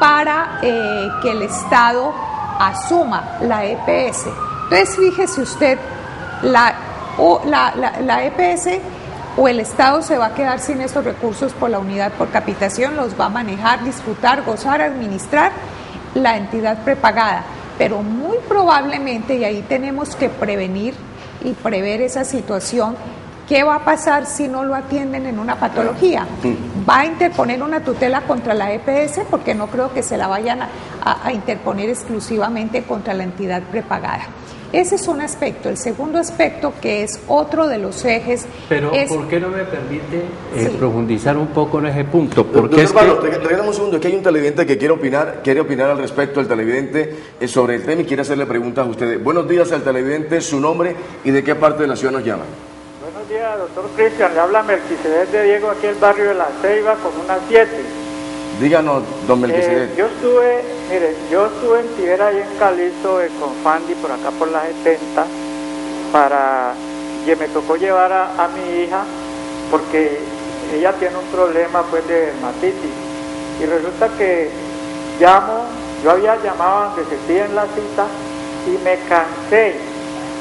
para que el Estado asuma la EPS. Entonces fíjese usted, la EPS o el Estado se va a quedar sin esos recursos por la unidad por capitación, los va a manejar, disfrutar, gozar, administrar la entidad prepagada. Pero muy probablemente, y ahí tenemos que prevenir y prever esa situación, ¿qué va a pasar si no lo atienden en una patología? va a interponer una tutela contra la EPS, porque no creo que se la vayan a interponer exclusivamente contra la entidad prepagada. Ese es un aspecto. El segundo aspecto, que es otro de los ejes... Pero, ¿por qué no me permite profundizar un poco en ese punto? Porque Doctor Pablo, regálame un segundo, es que hay un televidente que quiere opinar al respecto. El televidente sobre el tema y quiere hacerle preguntas a ustedes. Buenos días al televidente, su nombre y de qué parte de la ciudad nos llama. Buenos días, doctor Cristian, le habla Melquisedec de Diego, aquí en el barrio de La Ceiba, con una 7. Díganos, don Melquisedec. Yo estuve en Tiguera y en Calizo, con Fandi, por acá por las 70, y me tocó llevar a mi hija, porque ella tiene un problema pues de dermatitis, y resulta que yo había llamado donde se piden la cita, y me cansé,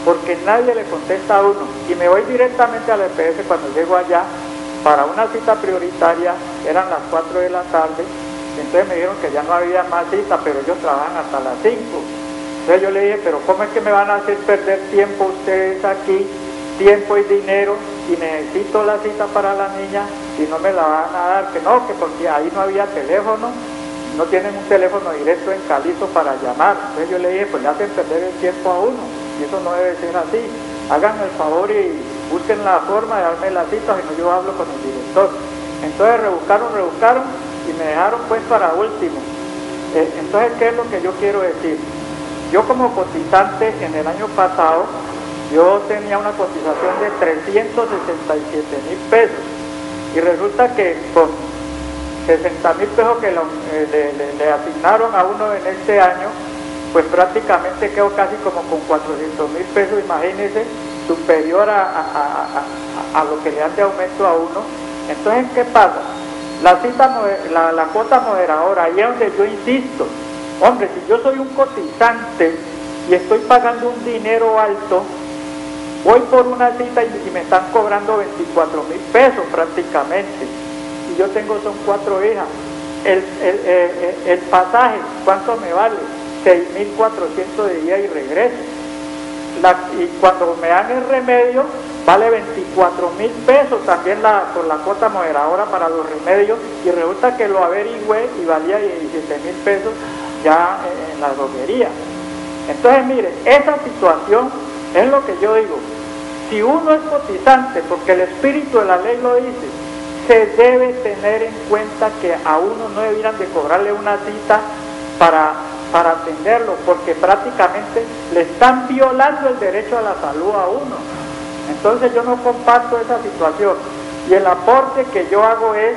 porque nadie le contesta a uno, y me voy directamente a la EPS cuando llego allá, para una cita prioritaria, eran las 4 de la tarde, entonces me dijeron que ya no había más cita, pero ellos trabajan hasta las 5. Entonces yo le dije, pero ¿cómo es que me van a hacer perder tiempo ustedes aquí, tiempo y dinero, y necesito la cita para la niña, y no me la van a dar? Que no, que porque ahí no había teléfono, no tienen un teléfono directo en Calizo para llamar. Entonces yo le dije, pues le hacen perder el tiempo a uno, y eso no debe ser así. Háganme el favor y busquen la forma de darme la cita, si no yo hablo con el director. Entonces rebuscaron y me dejaron pues para último. Entonces, ¿qué es lo que yo quiero decir? Yo como cotizante en el año pasado, yo tenía una cotización de 367,000 pesos y resulta que con 60,000 pesos que le asignaron a uno en este año, pues prácticamente quedó casi como con 400,000 pesos, imagínense, superior a lo que le dan de aumento a uno. Entonces, ¿qué pasa? La cuota moderadora, ahí es donde yo insisto, hombre, si yo soy un cotizante y estoy pagando un dinero alto, voy por una cita y me están cobrando 24,000 pesos prácticamente, y yo son 4 hijas. El pasaje, ¿cuánto me vale? 6,400 de ida y regreso. Y cuando me dan el remedio, vale 24,000 pesos también por la cuota moderadora para los remedios, y resulta que lo averigüé y valía 17,000 pesos ya en la droguería. Entonces, mire, esa situación es lo que yo digo. Si uno es cotizante, porque el espíritu de la ley lo dice, se debe tener en cuenta que a uno no debieran de cobrarle una cita para atenderlo, porque prácticamente le están violando el derecho a la salud a uno. Entonces yo no comparto esa situación, y el aporte que yo hago es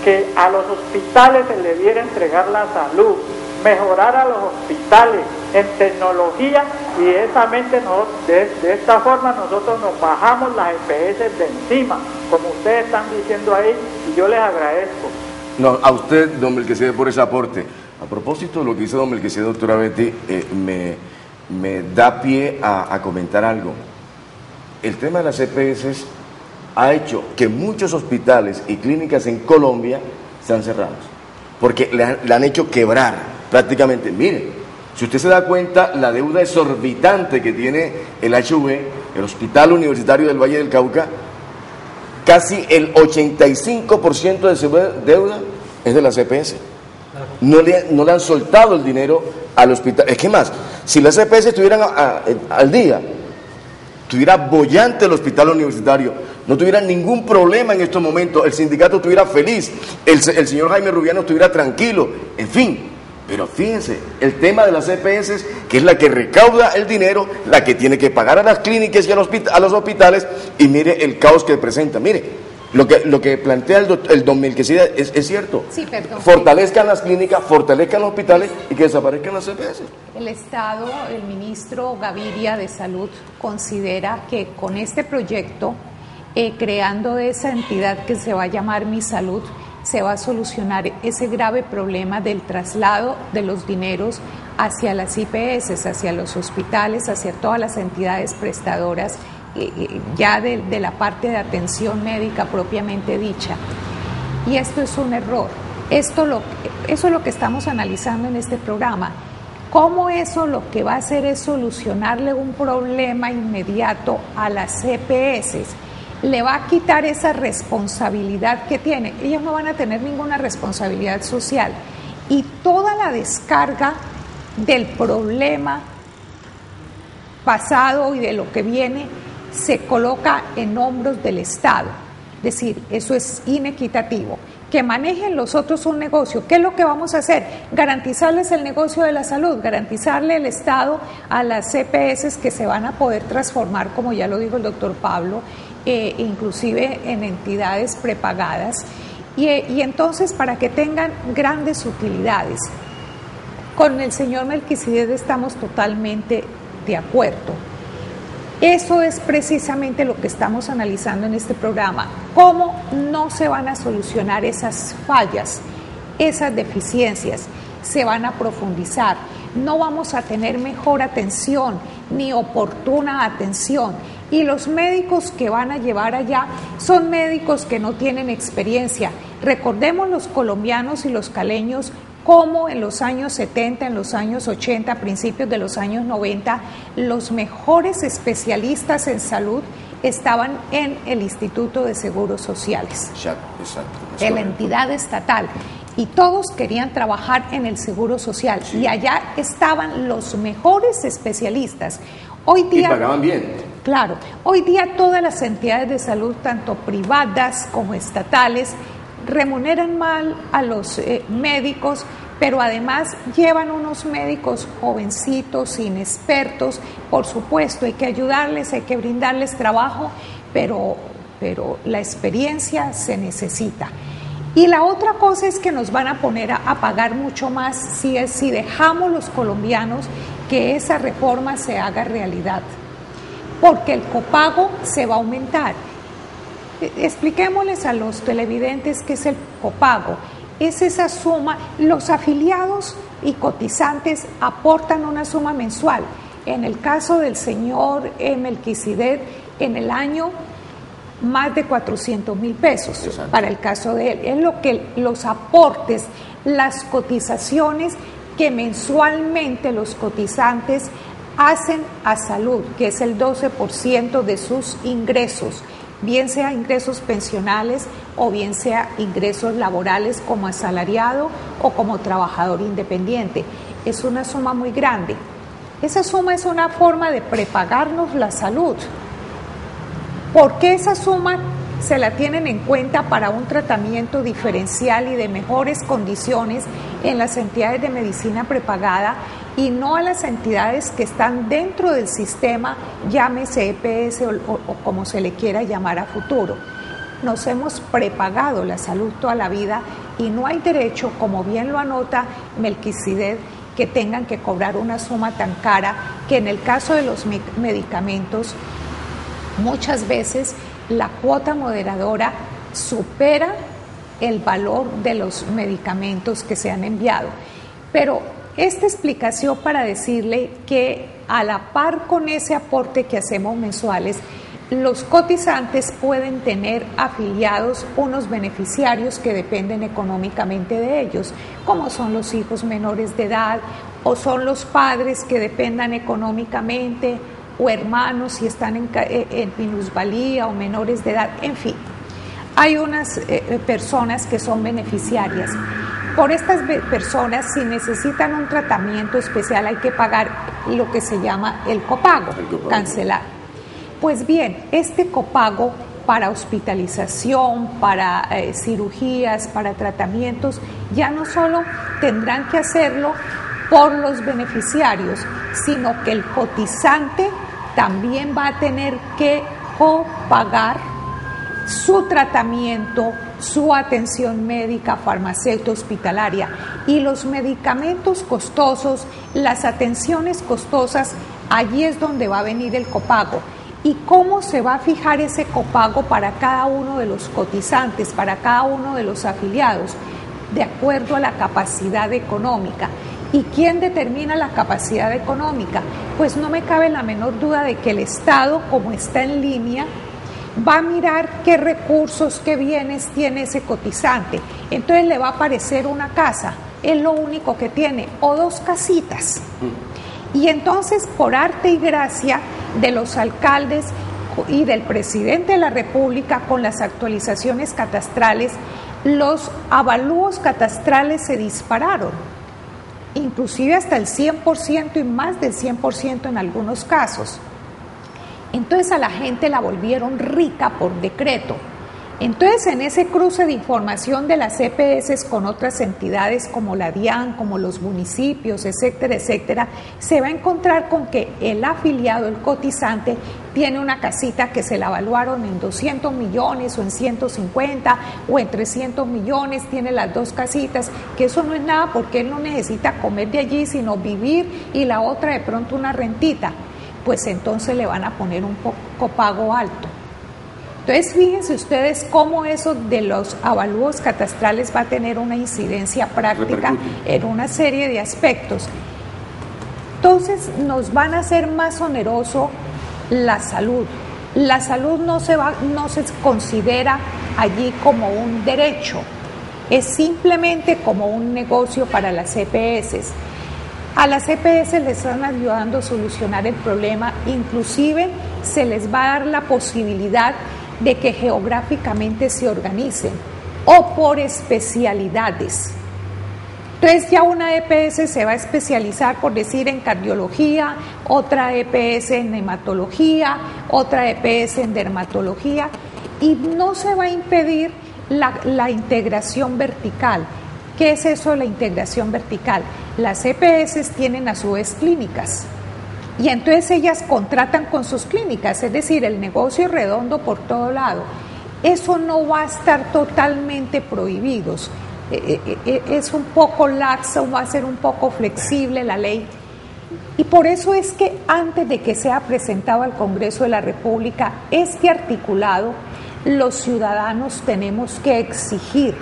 que a los hospitales se le debiera entregar la salud, mejorar a los hospitales en tecnología, y de esta forma nosotros nos bajamos las EPS de encima, como ustedes están diciendo ahí, y yo les agradezco. No, a usted, don Melquisedec, por ese aporte. A propósito de lo que dice don Melquisedec, doctora Betty, me da pie a comentar algo. El tema de las EPS ha hecho que muchos hospitales y clínicas en Colombia sean cerrados, porque le han hecho quebrar prácticamente. Mire, si usted se da cuenta, la deuda exorbitante que tiene el HV, el Hospital Universitario del Valle del Cauca, casi el 85% de su deuda es de las EPS. No le han soltado el dinero al hospital. Es que más, si las EPS estuvieran al día, estuviera bollante el hospital universitario, no tuviera ningún problema en estos momentos, el sindicato estuviera feliz, el señor Jaime Rubiano estuviera tranquilo, en fin. Pero fíjense, el tema de las EPS, que es la que recauda el dinero, la que tiene que pagar a las clínicas y a los hospitales, y mire el caos que presenta. Mire, lo que plantea el don Melquisedec es cierto. Sí, perdón. Fortalezcan las clínicas, fortalezcan los hospitales y que desaparezcan las EPS. El Estado, el ministro Gaviria de Salud, considera que con este proyecto, creando esa entidad que se va a llamar Mi Salud, se va a solucionar ese grave problema del traslado de los dineros hacia las IPS, hacia los hospitales, hacia todas las entidades prestadoras ya de la parte de atención médica propiamente dicha. Y esto es un error. Eso es lo que estamos analizando en este programa. ¿Cómo eso lo que va a hacer es solucionarle un problema inmediato a las EPS? le va a quitar esa responsabilidad que tiene. Ellos no van a tener ninguna responsabilidad social y toda la descarga del problema pasado y de lo que viene se coloca en hombros del Estado. Es decir, eso es inequitativo. Que manejen los otros un negocio. ¿Qué es lo que vamos a hacer? Garantizarles el negocio de la salud, garantizarle el Estado a las CPS que se van a poder transformar, como ya lo dijo el doctor Pablo, inclusive en entidades prepagadas. Y entonces, para que tengan grandes utilidades. Con el señor Melquisedec estamos totalmente de acuerdo. Eso es precisamente lo que estamos analizando en este programa. ¿Cómo no se van a solucionar esas fallas, esas deficiencias? Se van a profundizar. No vamos a tener mejor atención ni oportuna atención. Y los médicos que van a llevar allá son médicos que no tienen experiencia. Recordemos los colombianos y los caleños cómo en los años 70, en los años 80, principios de los años 90, los mejores especialistas en salud estaban en el Instituto de Seguros Sociales, en la entidad estatal, y todos querían trabajar en el Seguro Social, y allá estaban los mejores especialistas. Hoy día, y pagaban bien. Claro, hoy día todas las entidades de salud, tanto privadas como estatales, remuneran mal a los médicos, pero además llevan unos médicos jovencitos, inexpertos. Por supuesto, hay que ayudarles, hay que brindarles trabajo, pero la experiencia se necesita. Y la otra cosa es que nos van a poner a pagar mucho más si dejamos los colombianos que esa reforma se haga realidad, porque el copago se va a aumentar. Expliquémosles a los televidentes qué es el copago. Es esa suma, los afiliados y cotizantes aportan una suma mensual. En el caso del señor Melquisedec, en el año más de 400,000 pesos. Exacto. Para el caso de él. Es lo que los aportes, las cotizaciones que mensualmente los cotizantes hacen a salud, que es el 12% de sus ingresos, bien sea ingresos pensionales o bien sea ingresos laborales como asalariado o como trabajador independiente. Es una suma muy grande. Esa suma es una forma de prepagarnos la salud. ¿Por qué esa suma se la tienen en cuenta para un tratamiento diferencial y de mejores condiciones en las entidades de medicina prepagada y no a las entidades que están dentro del sistema, llámese EPS o como se le quiera llamar a futuro? Nos hemos prepagado la salud toda la vida y no hay derecho, como bien lo anota Melquisedec, que tengan que cobrar una suma tan cara, que en el caso de los medicamentos muchas veces la cuota moderadora supera el valor de los medicamentos que se han enviado. Pero esta explicación para decirle que a la par con ese aporte que hacemos mensuales, los cotizantes pueden tener afiliados unos beneficiarios que dependen económicamente de ellos, como son los hijos menores de edad o son los padres que dependan económicamente, o hermanos si están en minusvalía o menores de edad, en fin. Hay unas personas que son beneficiarias. Por estas personas, si necesitan un tratamiento especial, hay que pagar lo que se llama el copago. Cancelar. Pues bien, este copago para hospitalización, para cirugías, para tratamientos, ya no solo tendrán que hacerlo por los beneficiarios, sino que el cotizante también va a tener que copagar su tratamiento, su atención médica, farmacéutica, hospitalaria, y los medicamentos costosos, las atenciones costosas, allí es donde va a venir el copago. ¿Y cómo se va a fijar ese copago para cada uno de los cotizantes, para cada uno de los afiliados? De acuerdo a la capacidad económica. ¿Y quién determina la capacidad económica? Pues no me cabe la menor duda de que el Estado, como está en línea, va a mirar qué recursos, qué bienes tiene ese cotizante. Entonces le va a aparecer una casa, es lo único que tiene, o dos casitas. Y entonces, por arte y gracia de los alcaldes y del presidente de la República con las actualizaciones catastrales, los avalúos catastrales se dispararon, inclusive hasta el 100% y más del 100% en algunos casos. Entonces a la gente la volvieron rica por decreto. Entonces en ese cruce de información de las EPS con otras entidades como la DIAN, como los municipios, etcétera, etcétera, se va a encontrar con que el afiliado, el cotizante, tiene una casita que se la evaluaron en 200 millones o en 150 o en 300 millones, tiene las dos casitas, que eso no es nada porque él no necesita comer de allí, sino vivir, y la otra de pronto una rentita. Pues entonces le van a poner un copago alto. Entonces fíjense ustedes cómo eso de los avalúos catastrales va a tener una incidencia práctica en una serie de aspectos. Entonces nos van a hacer más oneroso la salud. La salud no se considera allí como un derecho, es simplemente como un negocio para las EPS. A las EPS les están ayudando a solucionar el problema, inclusive se les va a dar la posibilidad de que geográficamente se organicen o por especialidades. Entonces ya una EPS se va a especializar, por decir, en cardiología, otra EPS en hematología, otra EPS en dermatología, y no se va a impedir la integración vertical. ¿Qué es eso de la integración vertical? Las EPS tienen a su vez clínicas y entonces ellas contratan con sus clínicas, es decir, el negocio redondo por todo lado. Eso no va a estar totalmente prohibido, es un poco laxo, va a ser un poco flexible la ley, y por eso es que antes de que sea presentado al Congreso de la República este articulado, los ciudadanos tenemos que exigir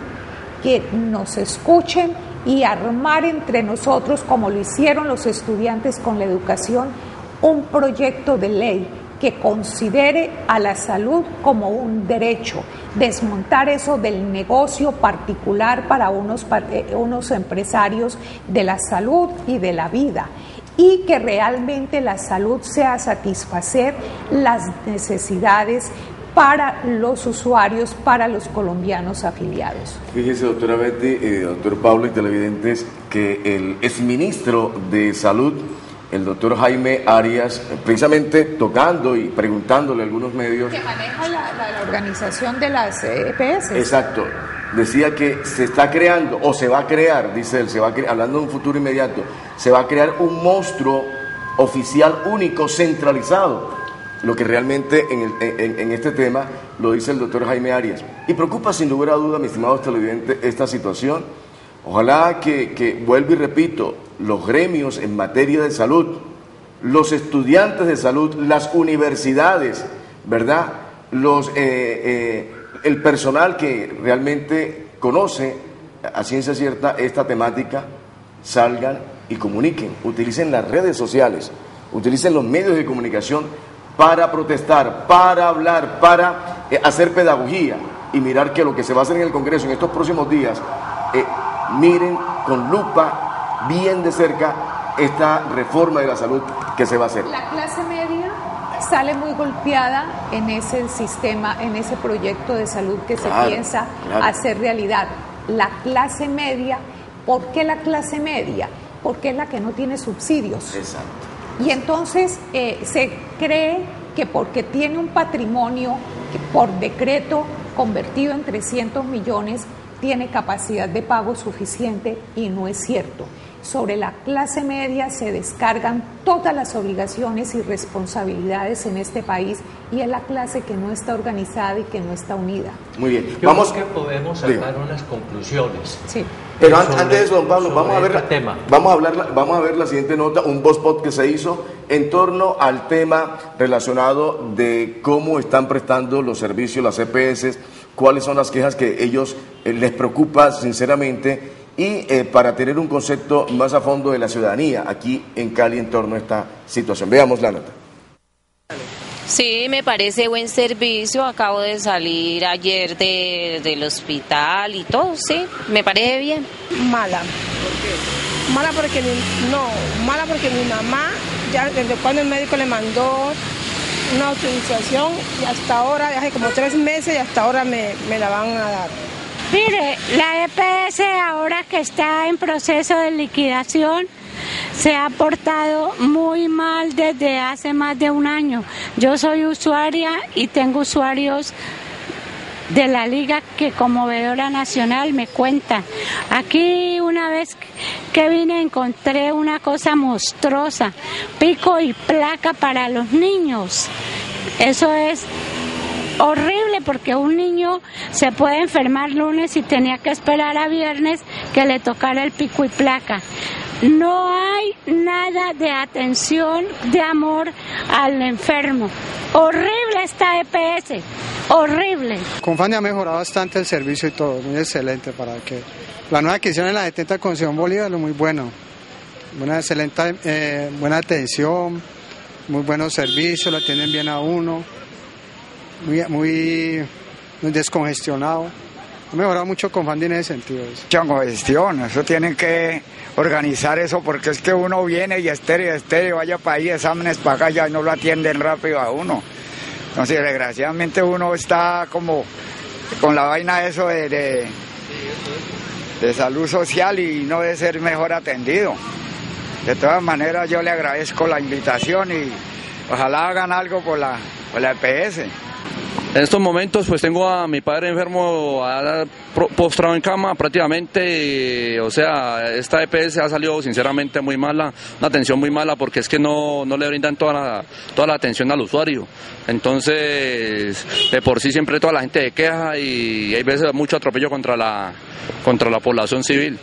que nos escuchen y armar entre nosotros, como lo hicieron los estudiantes con la educación, un proyecto de ley que considere a la salud como un derecho, desmontar eso del negocio particular para unos empresarios de la salud y de la vida, y que realmente la salud sea satisfacer las necesidades para los usuarios, para los colombianos afiliados. Fíjese, doctora Betty, doctor Pablo y televidentes, que el exministro de Salud, el doctor Jaime Arias, precisamente tocando y preguntándole a algunos medios... Que maneja la organización de las EPS. Exacto. Decía que se está creando, o se va a crear, dice él, hablando de un futuro inmediato, se va a crear un monstruo oficial único, centralizado. Lo que realmente en este tema lo dice el doctor Jaime Arias. Y preocupa sin lugar a duda, mis estimados televidentes, esta situación. Ojalá que vuelvo y repito, los gremios en materia de salud, los estudiantes de salud, las universidades, ¿verdad? El personal que realmente conoce a ciencia cierta esta temática, salgan y comuniquen, utilicen las redes sociales, utilicen los medios de comunicación para protestar, para hablar, para hacer pedagogía y mirar que lo que se va a hacer en el Congreso en estos próximos días, miren con lupa bien de cerca esta reforma de la salud que se va a hacer. La clase media sale muy golpeada en ese sistema, en ese proyecto de salud que se piensa hacer realidad. La clase media, ¿por qué la clase media? Porque es la que no tiene subsidios. Exacto. Y entonces se cree que porque tiene un patrimonio que por decreto convertido en 300 millones tiene capacidad de pago suficiente, y no es cierto. Sobre la clase media se descargan todas las obligaciones y responsabilidades en este país, y es la clase que no está organizada y que no está unida. Muy bien. Yo creo que podemos sacar unas conclusiones. Sí. Pero antes de eso, don Pablo, vamos a ver la siguiente nota, un post que se hizo en torno al tema relacionado de cómo están prestando los servicios las EPS, cuáles son las quejas que ellos les preocupa sinceramente, y para tener un concepto más a fondo de la ciudadanía aquí en Cali en torno a esta situación. Veamos la nota. Sí, me parece buen servicio. Acabo de salir ayer del hospital y todo, sí, me parece bien. Mala. ¿Por qué? Mala porque mi mamá, ya desde cuando el médico le mandó una autorización y hasta ahora, hace como 3 meses y hasta ahora me la van a dar. Mire, la EPS ahora que está en proceso de liquidación se ha portado muy mal desde hace más de un año. Yo soy usuaria y tengo usuarios de la liga que como veedora nacional me cuentan. Aquí una vez que vine encontré una cosa monstruosa, pico y placa para los niños. Eso es horrible porque un niño se puede enfermar lunes y tenía que esperar a viernes que le tocara el pico y placa. No hay nada de atención, de amor al enfermo. Horrible esta EPS, horrible. Confandi ha mejorado bastante el servicio y todo, muy excelente para que la nueva adquisición en la 70 con Simón Bolívar es muy bueno. Buena, excelente, buena atención, muy buenos servicios, lo atienden bien a uno, muy descongestionado. Ha mejorado mucho Confandi en ese sentido. Mucha congestión, eso tienen que organizar eso porque es que uno viene y estéreo, vaya para ahí, exámenes para acá, ya no lo atienden rápido a uno. Entonces, desgraciadamente uno está como con la vaina eso de salud social y no de ser mejor atendido. De todas maneras, yo le agradezco la invitación y ojalá hagan algo por la EPS. En estos momentos pues tengo a mi padre enfermo postrado en cama prácticamente, o sea, esta EPS ha salido sinceramente muy mala, una atención muy mala porque es que no le brindan toda la atención al usuario. Entonces, de por sí siempre toda la gente se queja y hay veces mucho atropello contra la población civil.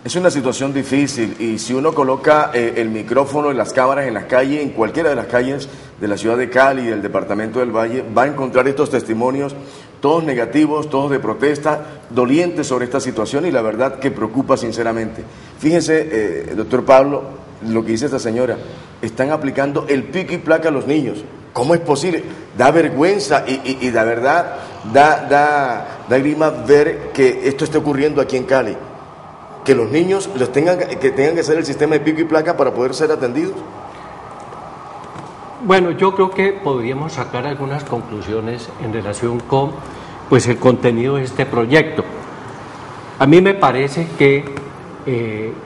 Es una situación difícil y si uno coloca el micrófono y las cámaras en las calles, en cualquiera de las calles de la ciudad de Cali y del departamento del Valle, va a encontrar estos testimonios, todos negativos, todos de protesta, dolientes sobre esta situación y la verdad que preocupa sinceramente. Fíjense, doctor Pablo, lo que dice esta señora, están aplicando el pico y placa a los niños. ¿Cómo es posible? Da vergüenza y la verdad da grima ver que esto esté ocurriendo aquí en Cali. Que los niños tengan que hacer el sistema de pico y placa para poder ser atendidos. Bueno, yo creo que podríamos sacar algunas conclusiones en relación con pues, el contenido de este proyecto. A mí me parece que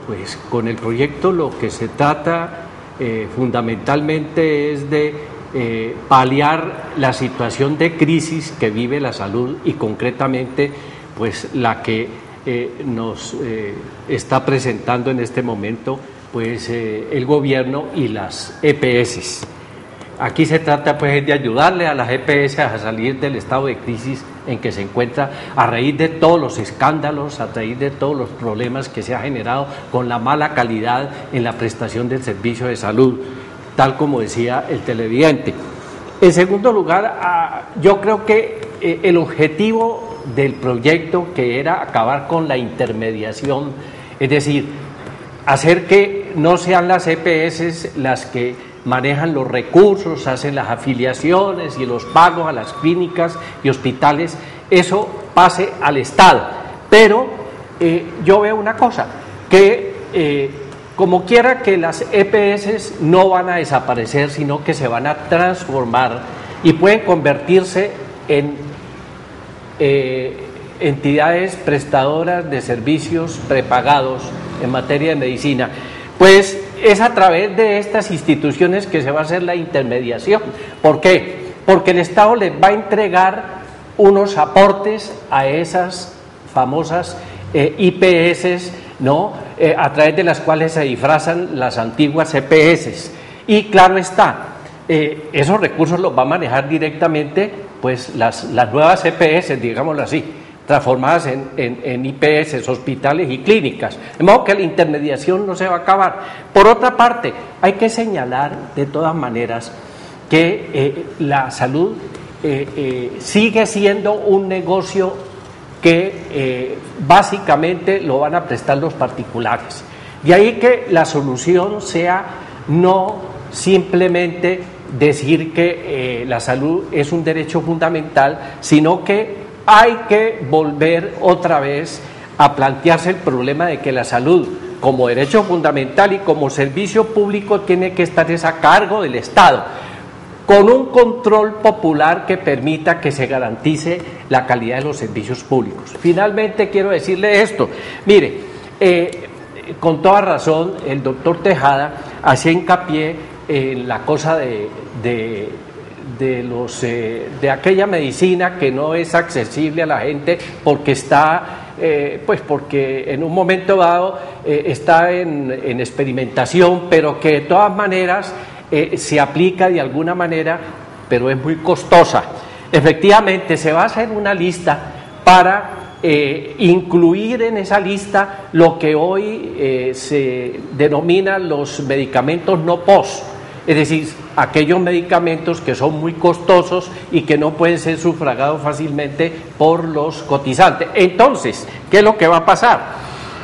pues, con el proyecto lo que se trata fundamentalmente es de paliar la situación de crisis que vive la salud y concretamente pues, la que nos está presentando en este momento pues, el gobierno y las EPS. Aquí se trata pues de ayudarle a las EPS a salir del estado de crisis en que se encuentra a raíz de todos los escándalos, a raíz de todos los problemas que se ha generado con la mala calidad en la prestación del servicio de salud, tal como decía el televidente. En segundo lugar, yo creo que el objetivo del proyecto, que era acabar con la intermediación, es decir, hacer que no sean las EPS las que manejan los recursos, hacen las afiliaciones y los pagos a las clínicas y hospitales, eso pase al Estado. Pero yo veo una cosa, que como quiera que las EPS no van a desaparecer, sino que se van a transformar y pueden convertirse en entidades prestadoras de servicios prepagados en materia de medicina, pues es a través de estas instituciones que se va a hacer la intermediación. ¿Por qué? Porque el Estado les va a entregar unos aportes a esas famosas IPS, ¿no? A través de las cuales se disfrazan las antiguas EPS. Y claro está, esos recursos los va a manejar directamente pues las nuevas EPS, digámoslo así, transformadas en IPS, hospitales y clínicas. De modo que la intermediación no se va a acabar. Por otra parte, hay que señalar de todas maneras que la salud sigue siendo un negocio que básicamente lo van a prestar los particulares. De ahí que la solución sea no simplemente decir que la salud es un derecho fundamental, sino que hay que volver otra vez a plantearse el problema de que la salud como derecho fundamental y como servicio público tiene que estar a cargo del Estado. con un control popular que permita que se garantice la calidad de los servicios públicos. Finalmente quiero decirle esto, mire, con toda razón el doctor Tejada hacía hincapié en la cosa de aquella medicina que no es accesible a la gente porque está porque en un momento dado está en experimentación, pero que de todas maneras se aplica de alguna manera, pero es muy costosa. Efectivamente, se va a hacer una lista para incluir en esa lista lo que hoy se denomina los medicamentos no POS, es decir, aquellos medicamentos que son muy costosos y que no pueden ser sufragados fácilmente por los cotizantes. Entonces, ¿qué es lo que va a pasar?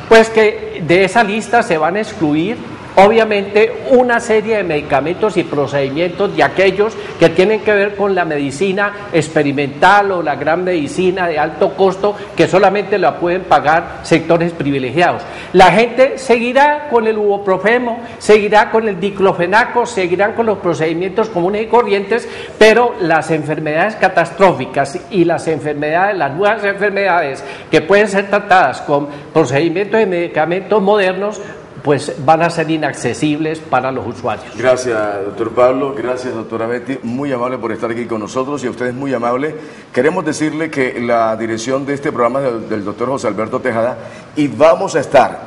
Pues que de esa lista se van a excluir obviamente una serie de medicamentos y procedimientos de aquellos que tienen que ver con la medicina experimental o la gran medicina de alto costo que solamente la pueden pagar sectores privilegiados. La gente seguirá con el ibuprofeno, seguirá con el diclofenaco, seguirán con los procedimientos comunes y corrientes, pero las enfermedades catastróficas y las nuevas enfermedades que pueden ser tratadas con procedimientos de medicamentos modernos pues van a ser inaccesibles para los usuarios. Gracias, doctor Pablo, gracias, doctora Betty, muy amable por estar aquí con nosotros y a ustedes muy amable. Queremos decirle que la dirección de este programa es del doctor José Alberto Tejada y vamos a estar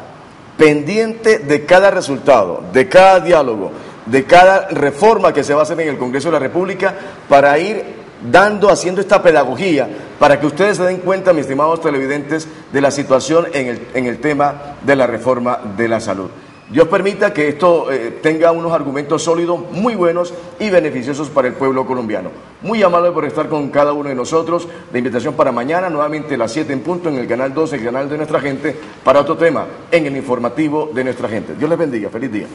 pendiente de cada resultado, de cada diálogo, de cada reforma que se va a hacer en el Congreso de la República para ir haciendo esta pedagogía para que ustedes se den cuenta, mis estimados televidentes, de la situación en el tema de la reforma de la salud. Dios permita que esto tenga unos argumentos sólidos, muy buenos y beneficiosos para el pueblo colombiano. Muy amable por estar con cada uno de nosotros. La invitación para mañana, nuevamente a las 7 en punto, en el canal 12, el canal de Nuestra Gente, para otro tema, en el informativo de Nuestra Gente. Dios les bendiga. Feliz día.